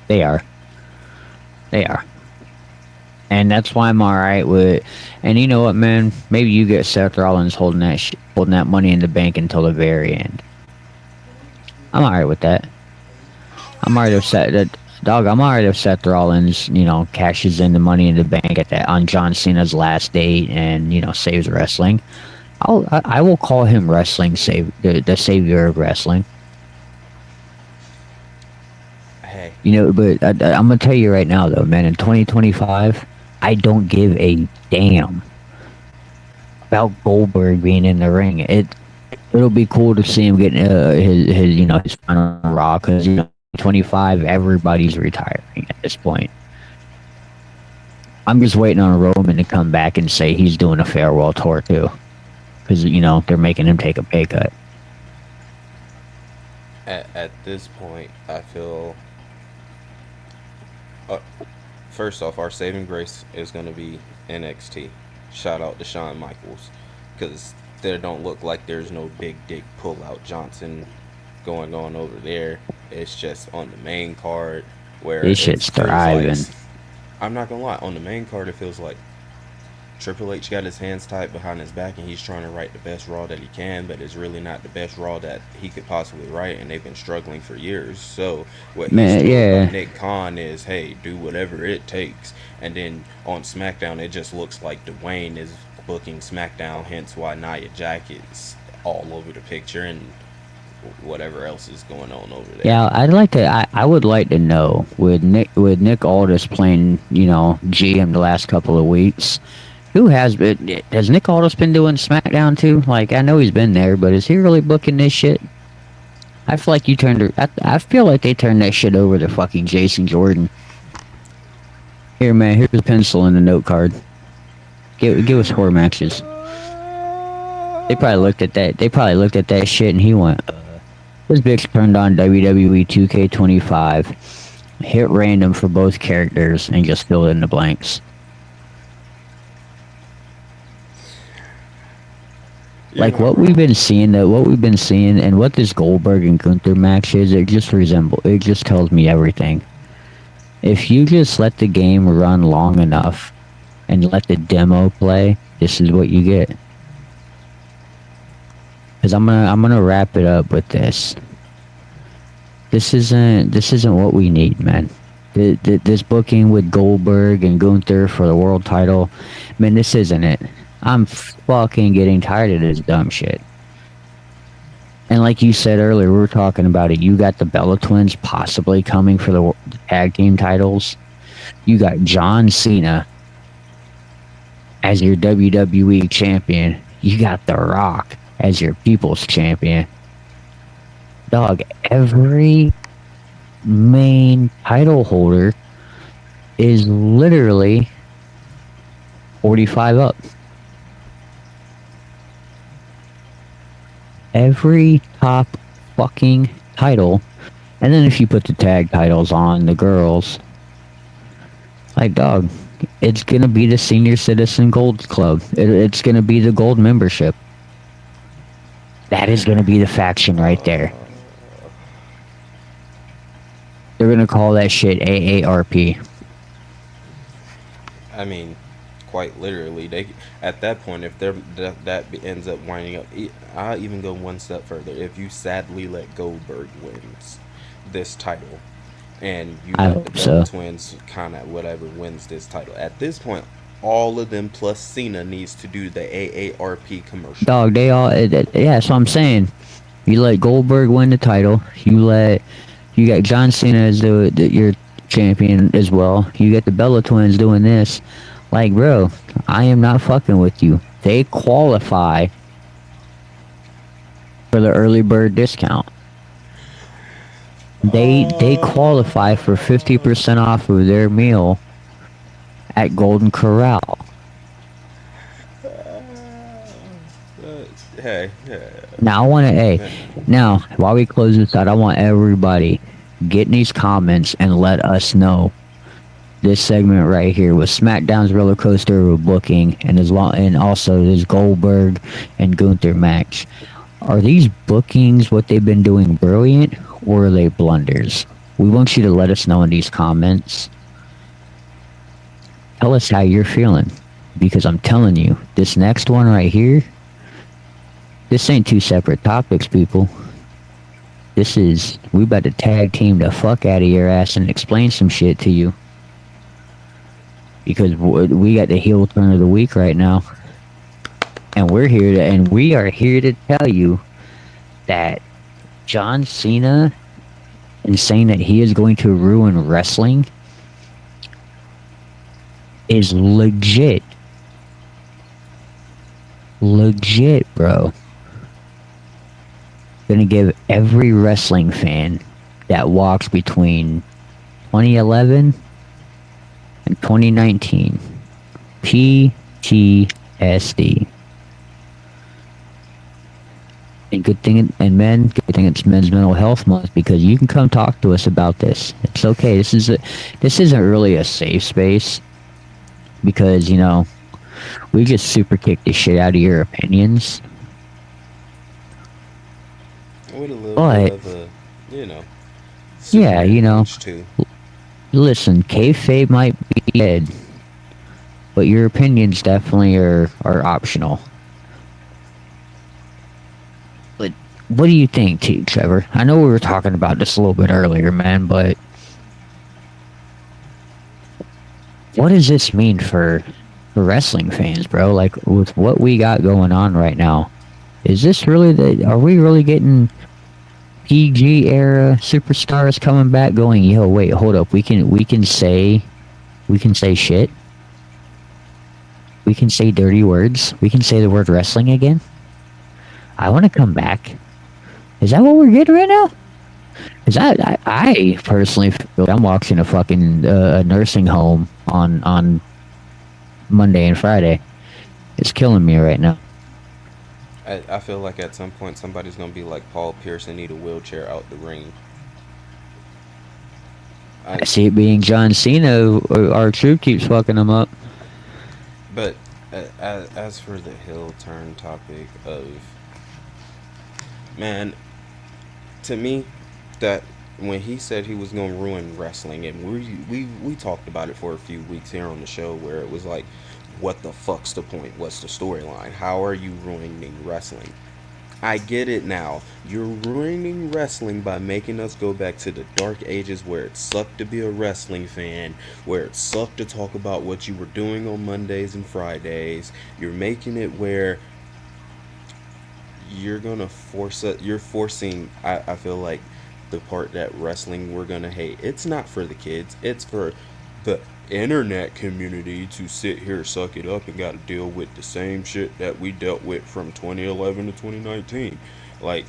C: They are. And that's why I'm alright with. And you know what, man? Maybe you get Seth Rollins holding that Money in the Bank until the very end. I'm alright with that. I'm alright if Seth Rollins, cashes in the Money in the Bank on John Cena's last date and saves wrestling. I will call him the savior of wrestling.
D: Hey.
C: But I'm gonna tell you right now, though, man. In 2025. I don't give a damn about Goldberg being in the ring. It'll be cool to see him getting his final Raw, because 25 everybody's retiring at this point. I'm just waiting on Roman to come back and say he's doing a farewell tour too, because they're making him take a pay cut.
D: At this point, I feel. First off, our saving grace is going to be NXT. Shout out to Shawn Michaels, because there don't look like there's no big dick pull-out Johnson going on over there. It's just on the main card where
C: this shit's thriving.
D: I'm not gonna lie, on the main card it feels like Triple H got his hands tied behind his back and he's trying to write the best Raw that he can, but it's really not the best Raw that he could possibly write, and they've been struggling for years. So what he's doing with Nick Khan is, hey, do whatever it takes. And then on SmackDown, it just looks like Dwayne is booking SmackDown, hence why Nia Jax is all over the picture and whatever else is going on over there.
C: Yeah, I would like to know, with Nick Aldis playing, GM the last couple of weeks, has Nick Aldis been doing SmackDown too? Like, I know he's been there, but is he really booking this shit? I feel like I feel like they turned that shit over to fucking Jason Jordan. Here, man, here's a pencil and a note card. Give us 4 matches. They probably looked at that. They probably looked at that shit and he went, this bitch turned on WWE 2K25, hit random for both characters, and just filled in the blanks. Like what we've been seeing, and what this Goldberg and Gunther match is, it just tells me everything. If you just let the game run long enough and let the demo play, this is what you get. Because I'm gonna wrap it up with this. This isn't what we need, man. This booking with Goldberg and Gunther for the world title, man, this isn't it. I'm fucking getting tired of this dumb shit. And like you said earlier, we were talking about it. You got the Bella Twins possibly coming for the tag team titles. You got John Cena as your WWE champion. You got The Rock as your People's Champion. Dog, every main title holder is literally 45 up. Every top fucking title. And then if you put the tag titles on the girls, like, dog, it's gonna be the Senior Citizen Gold Club. It's gonna be the Gold membership. That is gonna be the faction right there. They're gonna call that shit AARP.
D: I mean, quite literally, they at that point, if that ends up winding up, I'll even go one step further. If you sadly let Goldberg wins this title, and you let the Bella Twins kind of whatever wins this title, at this point, all of them plus Cena needs to do the AARP commercial.
C: Dog, they all, yeah, that's what I'm saying. You let Goldberg win the title. You got John Cena as your champion as well. You got the Bella Twins doing this. Like, bro, I am not fucking with you. They qualify for the early bird discount. They qualify for 50% off of their meal at Golden Corral.
D: Hey.
C: Now I want to, now while we close this out, I want everybody get in these comments and let us know this segment right here with SmackDown's roller coaster of booking and also this Goldberg and Gunther match. Are these bookings what they've been doing brilliant, or are they blunders? We want you to let us know in these comments. Tell us how you're feeling, because I'm telling you, this next one right here, this ain't two separate topics, people. We about to tag team the fuck out of your ass and explain some shit to you. Because we got the heel turn of the week right now. And we are here to tell you that John Cena and saying that he is going to ruin wrestling is legit. Legit, bro. Gonna give every wrestling fan that walks between 2011 and 2019 PTSD. And good thing it's Men's Mental Health Month, because you can come talk to us about this. It's okay. This isn't really a safe space, because we just super kick the shit out of your opinions.
D: With a little bit of a,
C: yeah, too. Listen, kayfabe might be dead, but your opinions definitely are optional. But what do you think, Trevor? I know we were talking about this a little bit earlier, man, but what does this mean for wrestling fans, bro? Like, with what we got going on right now, is this really are we really getting PG era superstars coming back going, yo, wait, hold up, we can say shit, we can say dirty words, we can say the word wrestling again? I want to come back. Is that what we're getting right now? Because I personally feel I'm watching a fucking nursing home on Monday and Friday. It's killing me right now.
D: I feel like at some point somebody's gonna be like Paul Pierce and need a wheelchair out the ring.
C: I see it being John Cena. Our truth keeps fucking him up.
D: But as for the heel turn topic of, man, to me, that when he said he was gonna ruin wrestling, and we talked about it for a few weeks here on the show, where it was like, what the fuck's the point? What's the storyline? How are you ruining wrestling? I get it now. You're ruining wrestling by making us go back to the dark ages where it sucked to be a wrestling fan, where it sucked to talk about what you were doing on Mondays and Fridays. You're making it where you're gonna you're forcing, I feel like, the part that wrestling we're gonna hate. It's not for the kids, it's for the internet community to sit here, suck it up, and gotta deal with the same shit that we dealt with from 2011 to 2019. Like,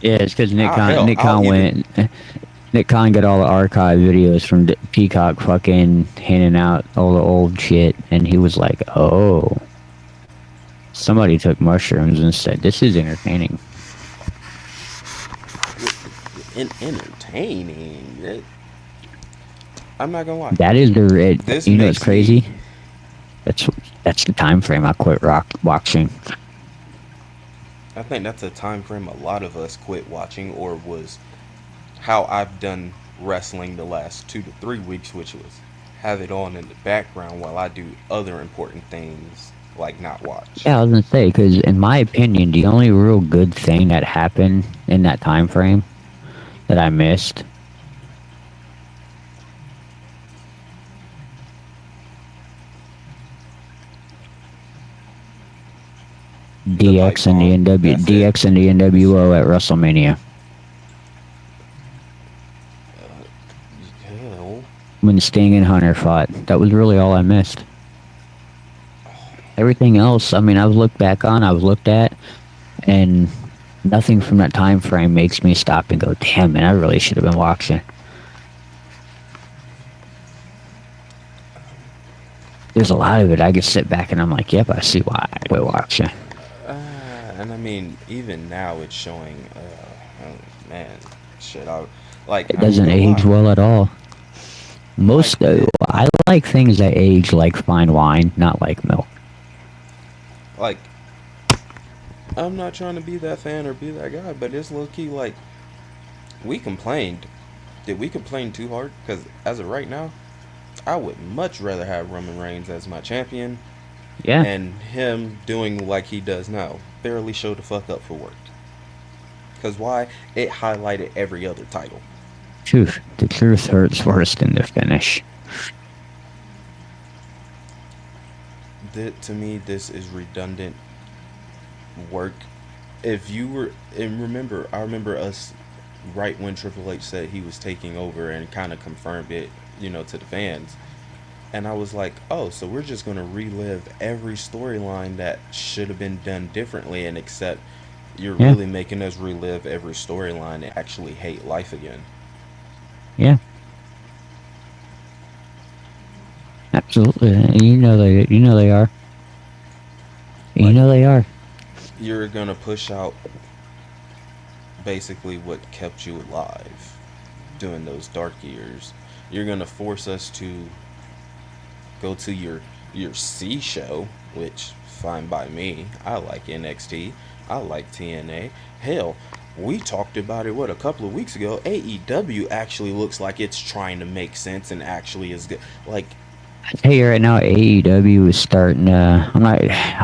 C: Yeah, it's because Nick
D: hell,
C: Khan went. Nick Khan got all the archive videos from Peacock, fucking handing out all the old shit, and he was like, "Oh, somebody took mushrooms and said this is entertaining."
D: Entertaining. I'm not gonna lie.
C: That is the
D: This
C: you know it's
D: makes
C: crazy.
D: me-
C: That's the time frame I quit boxing.
D: I think that's a time frame a lot of us quit watching, or was how I've done wrestling the last 2 to 3 weeks, which was have it on in the background while I do other important things like not watch.
C: Yeah, I was gonna say, because in my opinion, the only real good thing that happened in that time frame that I missed DX and the DX and the NWO at WrestleMania.
D: Hell,
C: When Sting and Hunter fought. That was really all I missed. Everything else, I mean, I've looked at, and nothing from that time frame makes me stop and go, damn, man, I really should have been watching. There's a lot of it. I just sit back and I'm like, yep, I see why I quit watching.
D: and I mean, even now it's showing. Oh, man, shit.
C: It doesn't age well at all. I like things that age like fine wine, not like milk.
D: Like, I'm not trying to be that fan or be that guy, but it's low key like, we complained. Did we complain too hard? Because as of right now, I would much rather have Roman Reigns as my champion.
C: Yeah.
D: And him doing like he does now. Barely show the fuck up for work. Because why? It highlighted every other title.
C: Truth. The truth hurts worse than the finish.
D: To me, this is redundant work. If you were, and remember, I remember us right when Triple H said he was taking over and kind of confirmed it, to the fans. And I was like, oh, so we're just going to relive every storyline that should have been done differently, and except you're really making us relive every storyline and actually hate life again.
C: Yeah. Absolutely. You know they are. They are.
D: You're going to push out basically what kept you alive during those dark years. You're going to force us to go to your C show, which fine by me. I like NXT. I like TNA. Hell, we talked about it a couple of weeks ago. AEW actually looks like it's trying to make sense and actually is good. Like,
C: I tell you right now, AEW is starting to.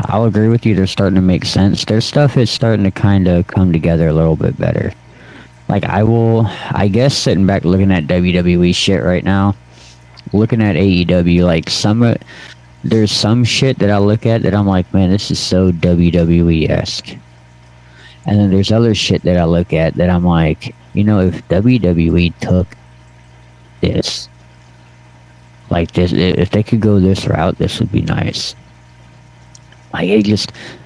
C: I'll agree with you. They're starting to make sense. Their stuff is starting to kind of come together a little bit better. Like, I guess sitting back looking at WWE shit right now, looking at AEW, like there's some shit that I look at that I'm like, man, this is so WWE-esque. And then there's other shit that I look at that I'm like, if WWE took this, like this, if they could go this route, this would be nice. Like,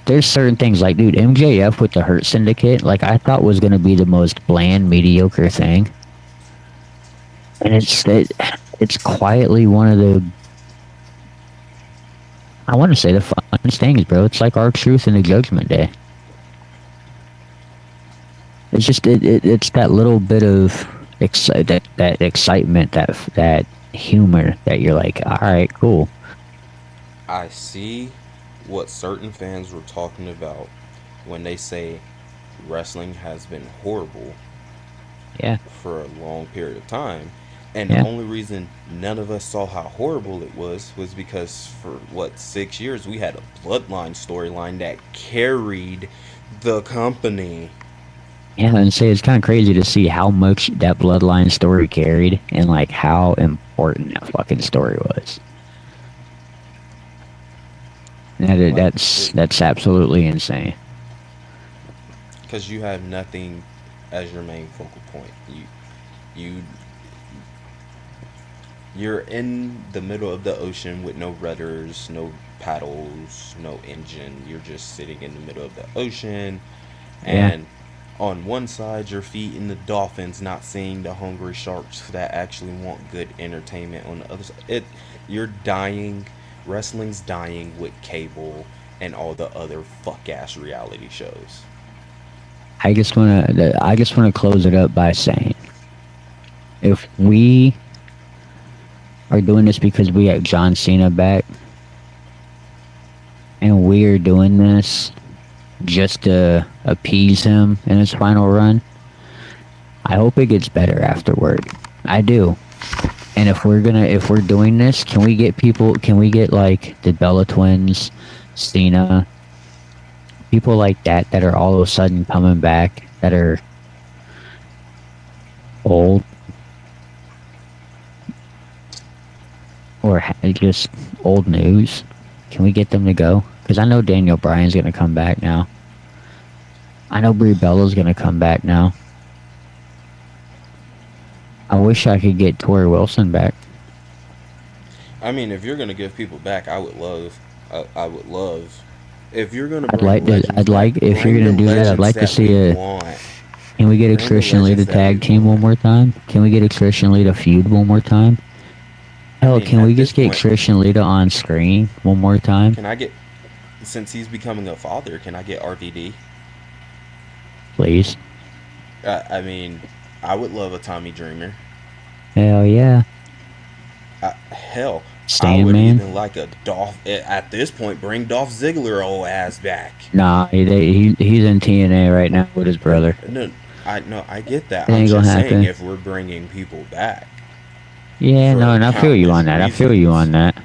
C: there's certain things, like, dude, MJF with the Hurt Syndicate, like, I thought was going to be the most bland, mediocre thing. And it's quietly one of the, I want to say, the funnest things, bro. It's like R-Truth and the Judgment Day. It's just it's that little bit of that excitement, that humor that you're like, all right, cool.
D: I see what certain fans were talking about when they say wrestling has been horrible
C: Yeah,
D: for a long period of time. And the
C: yeah,
D: only reason none of us saw how horrible it was because for what, 6 years we had a bloodline storyline that carried the company.
C: yeah. And say it's kind of crazy to see how much that bloodline story carried and like how important that fucking story was.
D: Like
C: That's absolutely insane.
D: because you have nothing as your main focal point. You you're in the middle of the ocean with no rudders, no paddles, no engine. You're just sitting in the middle of the ocean,
C: Yeah,
D: and on one side you're feeding the dolphins, not seeing the hungry sharks that actually want good entertainment. On the other side, you're dying. Wrestling's dying with cable and all the other fuck ass reality shows.
C: I just wanna close it up by saying, if we are doing this because we have John Cena back, and we are doing this just to appease him in his final run, I hope it gets better afterward. I do. And if we're doing this, can we get people? Can we get like the Bella Twins, Cena, people like that are all of a sudden coming back, that are old or just old news? Can we get them to go? Because I know Daniel Bryan's gonna come back now. I know Brie Bella's gonna come back now. I wish I could get Tori Wilson back.
D: I mean, if you're gonna give people back, I would love. I would love. If you're gonna
C: I'd
D: bring
C: like to.
D: legends
C: I'd
D: back,
C: like if you're
D: bring the
C: gonna do that. I'd
D: legends
C: like to
D: that
C: see
D: we
C: a.
D: want.
C: Can we get a
D: Bring the
C: Christian Lee to
D: legends that we
C: tag team one
D: want.
C: more time? Can we get a Christian Lee to feud one more time?
D: I
C: Hell,
D: mean,
C: can
D: at
C: we
D: this
C: just get
D: point,
C: Christian Lita on screen one more time,
D: can I get? Since he's becoming a father, can I get RVD?
C: please?
D: I mean, I would love a Tommy Dreamer.
C: Hell yeah,
D: Hell, I
C: Stan
D: would
C: Man.
D: even like a Dolph. At this point, bring Dolph Ziggler old ass back.
C: Nah, he's in TNA right now with his brother.
D: No, I get that.
C: It
D: I'm
C: ain't gonna
D: just saying,
C: happen.
D: if we're bringing people back
C: Yeah, no,
D: for
C: and I feel you
D: countless
C: on that. I feel you on
D: reasons,
C: that.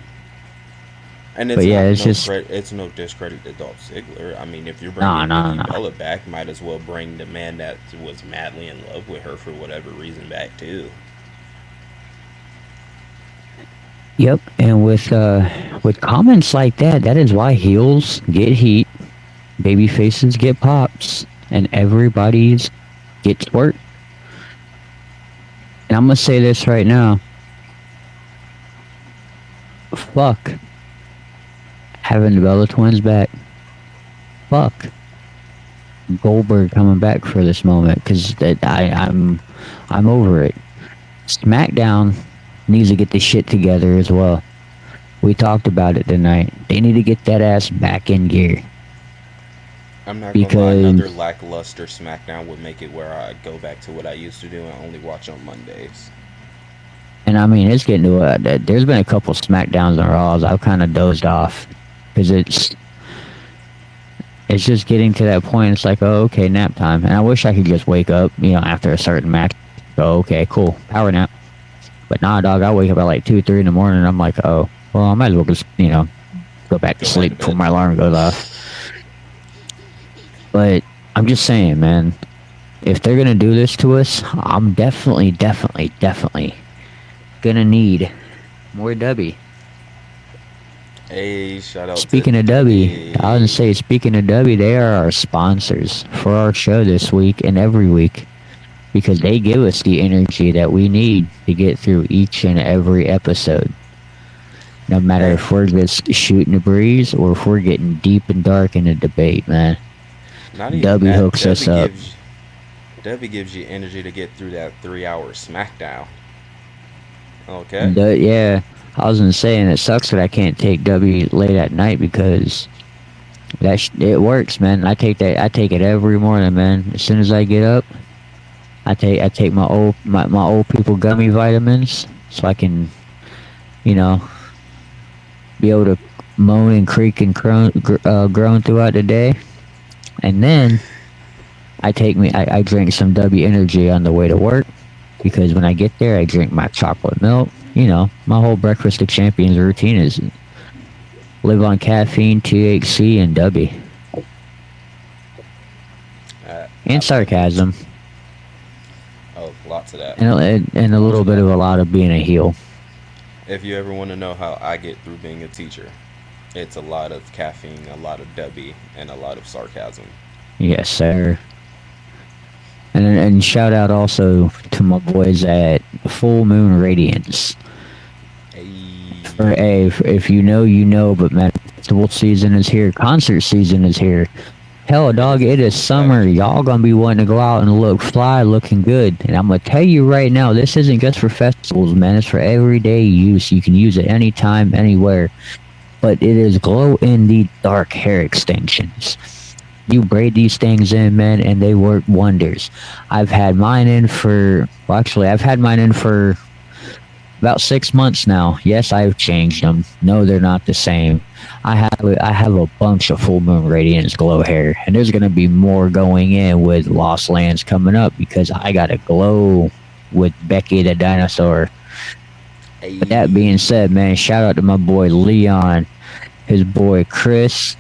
D: and
C: But
D: it's
C: yeah,
D: not
C: it's
D: no
C: just
D: credit. It's no discredit to Dolph Ziggler. I mean, if you're
C: nah,
D: bringing
C: nah,
D: Nikki
C: nah.
D: Bella back, might as well bring the man that was madly in love with her for whatever reason back too.
C: Yep, and with comments like that, that is why heels get heat, baby faces get pops, and everybody's gets work. And I'm gonna say this right now. Fuck having the Bella Twins back. Fuck Goldberg coming back for this moment, because I'm over it. SmackDown needs to get this shit together as well. We talked about it tonight. They need to get that ass back in gear.
D: I'm not gonna lie,
C: Because,
D: another lackluster SmackDown would make it where I go back to what I used to do and only watch on Mondays.
C: and I mean, it's getting to there's been a couple SmackDowns and Raws I've kind of dozed off. Because it's just getting to that point. It's like, oh, okay, nap time. And I wish I could just wake up, after a certain match. Go, okay, cool, power nap. But nah, dog, I wake up at like 2, 3 in the morning and I'm like, oh, well, I might as well just, go back to
D: Go back
C: sleep
D: to
C: before
D: bed.
C: my alarm goes off. But I'm just saying, man, if they're gonna do this to us, I'm definitely gonna need more W.
D: Hey, shout out
C: Speaking
D: to
C: of W, I was gonna
D: hey.
C: say, speaking of W, they are our sponsors for our show this week and every week, because they give us the energy that we need to get through each and every episode. No matter
D: Hey,
C: if we're just shooting a breeze or if we're getting deep and dark in a debate, man.
D: not even
C: W
D: that.
C: hooks us up.
D: Debbie gives you energy to get through that 3 hour SmackDown. Okay.
C: Yeah, I was gonna say, and it sucks that I can't take W late at night because It works, man. I take that. I take it every morning, man. As soon as I get up, I take my old people gummy vitamins so I can, you know, be able to moan and creak and groan throughout the day. And then I drink some W Energy on the way to work because when I get there, I drink my chocolate milk. You know, my whole breakfast of champions routine is live on caffeine, THC, and W. And sarcasm.
D: Oh, lots of that.
C: And a little bit of a lot of being a heel.
D: If you ever want to know how I get through being a teacher, it's a lot of caffeine, a lot of W, and a lot of sarcasm.
C: Yes, sir. And shout out also to my boys at Full Moon Radiance. If you know, you know, but man, festival season is here. Concert season is here. Hell, dog, it is summer. Y'all gonna be wanting to go out and look fly, looking good. And I'm gonna tell you right now, this isn't just for festivals, man. It's for everyday use. You can use it anytime, anywhere. But it is glow in the dark hair extensions. You braid these things in, man, and they work wonders. I've had mine in for about 6 months now. Yes, I've changed them. No, they're not the same. I have a bunch of Full Moon Radiance glow hair, and there's gonna be more going in with Lost Lands coming up because I got a glow with Becky the dinosaur. But that being said, man, shout out to my boy Leon, his boy Chris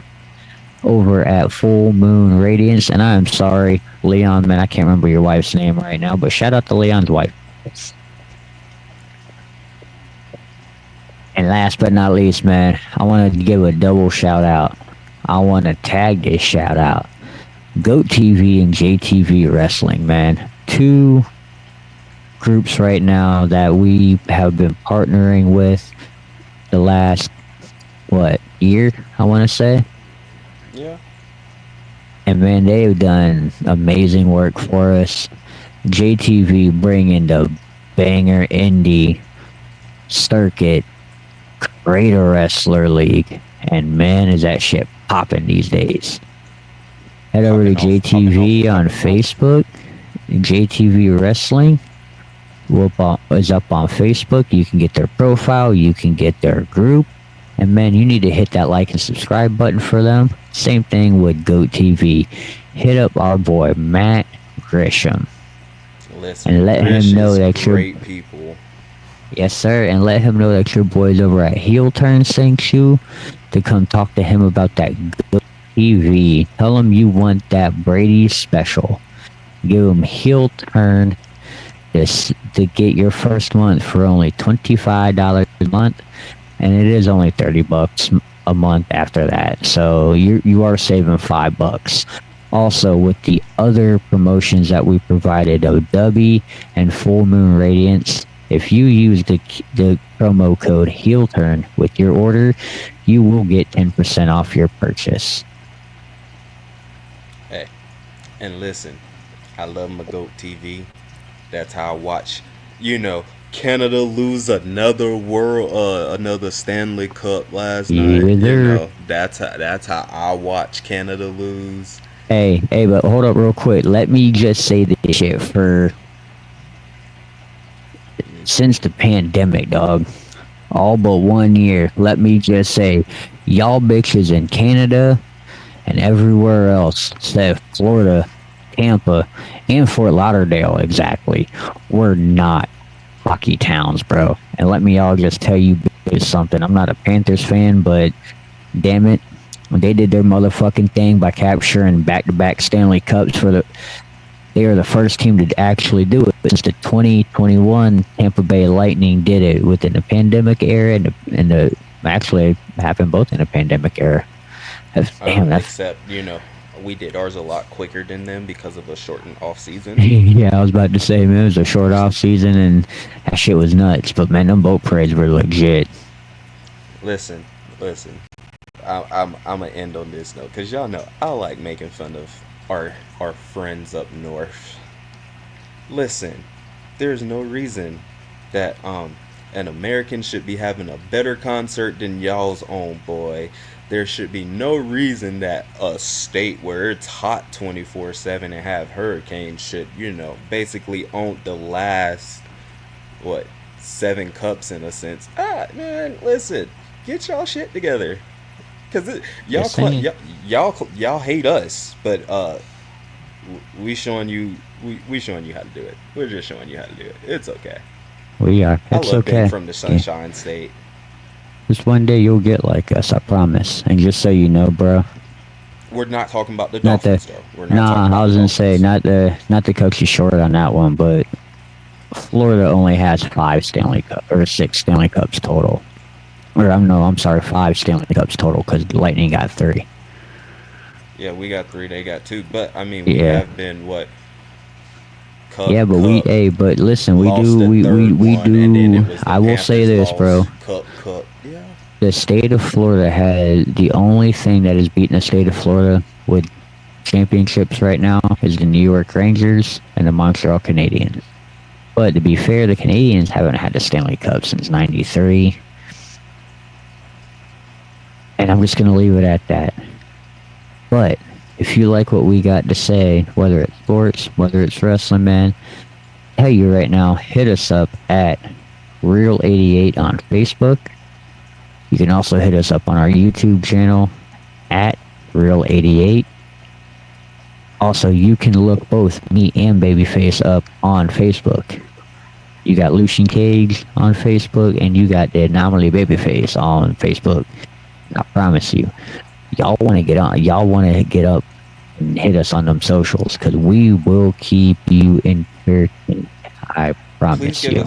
C: over at Full Moon Radiance, and I'm sorry, Leon, man, I can't remember your wife's name right now, but shout out to Leon's wife. And last but not least, man, I want to give a double shout out. I want to tag this shout out. GOAT TV and JTV Wrestling, man. 2 groups right now that we have been partnering with the last, year, I want to say?
D: Yeah.
C: And man, they've done amazing work for us. JTV bringing the banger indie circuit Greater Wrestler League, and man, is that shit popping these days. Head over to JTV on Facebook. JTV Wrestling is up on Facebook. You can get their profile, you can get their group, and man, you need to hit that like and subscribe button for them. Same thing with GOAT TV. Hit up our boy Matt Grisham.
D: Listen,
C: and let him know that you're
D: great people.
C: Yes, sir, and let him know that your boys over at Heel Turn thanks you to come talk to him about that GOAT TV. Tell him you want that Brady special. Give him Heel Turn to get your first month for only $25 a month, and it is only $30 a month after that. So you are saving $5. Also, with the other promotions that we provided of W and Full Moon Radiance, if you use the promo code HeelTurn with your order, you will get 10% off your purchase.
D: Hey, and listen, I love my GOAT TV. That's how I watch, Canada lose another Stanley Cup last night. That's how I watch Canada lose.
C: Hey, but hold up real quick. Let me just say this shit since the pandemic, dog. All but 1 year. Let me just say, y'all bitches in Canada and everywhere else, except Florida, Tampa, and Fort Lauderdale, exactly, we're not hockey towns, bro. And let me all just tell you something. I'm not a Panthers fan, but damn it, when they did their motherfucking thing by capturing back-to-back Stanley Cups they are the first team to actually do it. Since the 2021 Tampa Bay Lightning did it within the pandemic era, and the actually happened both in the pandemic era.
D: Except, we did ours a lot quicker than them because of a shortened off season.
C: Yeah, I was about to say, man, it was a short off season, and that shit was nuts. But man, them boat parades were legit.
D: Listen. I'm gonna end on this note because y'all know I like making fun of our friends up north. Listen, there's no reason that and Americans should be having a better concert than y'all's own, boy. There should be no reason that a state where it's hot 24/7 and have hurricanes should, you know, basically own the last, what, 7 cups in a sense. Man, listen, get y'all shit together. Cause y'all hate us, but we showing you how to do it. We're just showing you how to do it. It's okay.
C: We are.
D: I
C: It's
D: love being
C: okay.
D: from the Sunshine State.
C: Just one day you'll get like us, I promise. And just so you know, bro.
D: We're not talking about the
C: Not the.
D: Dolphins, though. We're not talking
C: Nah,
D: about
C: I was
D: the
C: gonna say
D: Dolphins.
C: not the coach you short on that one, but Florida only has 5 Stanley Cup or 6 Stanley Cups total. Or I'm sorry, 5 Stanley Cups total because the Lightning got 3.
D: Yeah, we got 3. They got 2. But I mean, we
C: Yeah.
D: have been what? Cup,
C: Yeah, but but listen, we
D: lost
C: do,
D: the
C: we
D: third one, and then it
C: do.
D: was the
C: I will say
D: Panthers
C: this, bro.
D: lost Cup. Yeah.
C: The state of Florida has the only thing that is beating the state of Florida with championships right now is the New York Rangers and the Montreal Canadiens. But to be fair, the Canadiens haven't had the Stanley Cup since '93. And I'm just going to leave it at that. But if you like what we got to say, whether it's sports, whether it's wrestling, man, I tell you right now, hit us up at Real88 on Facebook. You can also hit us up on our YouTube channel at Real88. Also, you can look both me and Babyface up on Facebook. You got Lucian Cage on Facebook, and you got the Anomaly Babyface on Facebook. I promise you, y'all want to get on. Y'all want to get up and hit us on them socials, because we will keep you entertained. I promise you.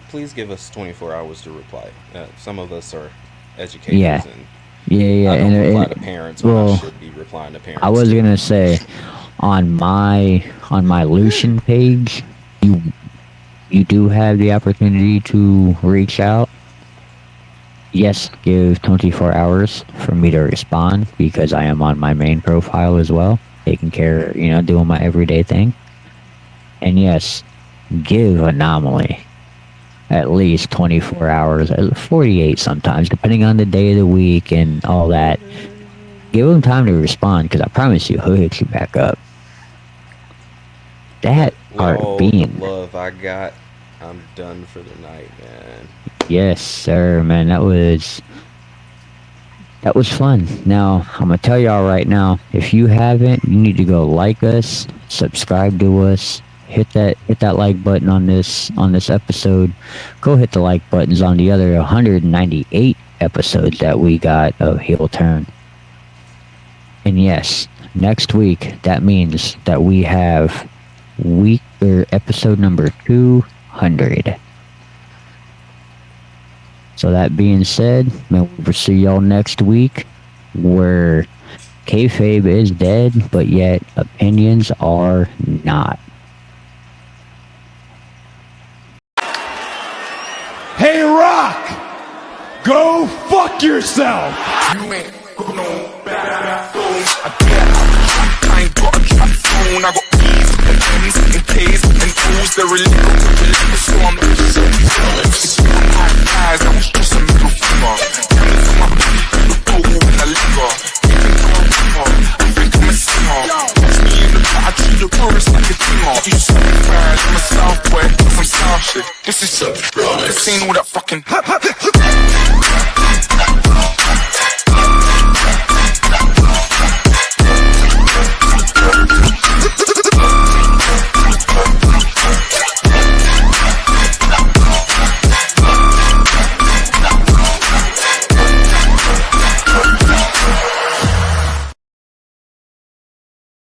D: Please give us 24 hours to reply. Some of us are educators.
C: Yeah.
D: And
C: Yeah.
D: I don't reply
C: And
D: to parents when I should be replying to parents.
C: I was gonna say, on my Lucian page, you do have the opportunity to reach out. Yes, give 24 hours for me to respond, because I am on my main profile as well, taking care, doing my everyday thing. And yes, give Anomaly at least 24 hours, 48 sometimes, depending on the day of the week and all that. Give him time to respond, because I promise you, he'll hit you back up. That part being...
D: the love I got, I'm done for the night, man.
C: Yes, sir, man. That was fun. Now, I'm gonna tell y'all right now, if you haven't, you need to go like us, subscribe to us, hit that like button on this episode. Go hit the like buttons on the other 198 episodes that we got of Heel Turn. And yes, next week, that means that we have episode number 200. So that being said, man, we'll see y'all next week, where kayfabe is dead, but yet opinions are not.
A: Hey, Rock! Go fuck yourself!
B: You ain't got no backbone. I ain't got a trap phone. I got P's and M's and K's and O's. They're illegal, so I'm it's on my eyes. I was just a middle finger. Coming from my feet, the bowl and the liquor. Even though I think I'm a singer. Watch me in the car, I treat the chorus like a dinger. You sacrifice, I'm a South boy, I'm from South shit. This is this ain't all that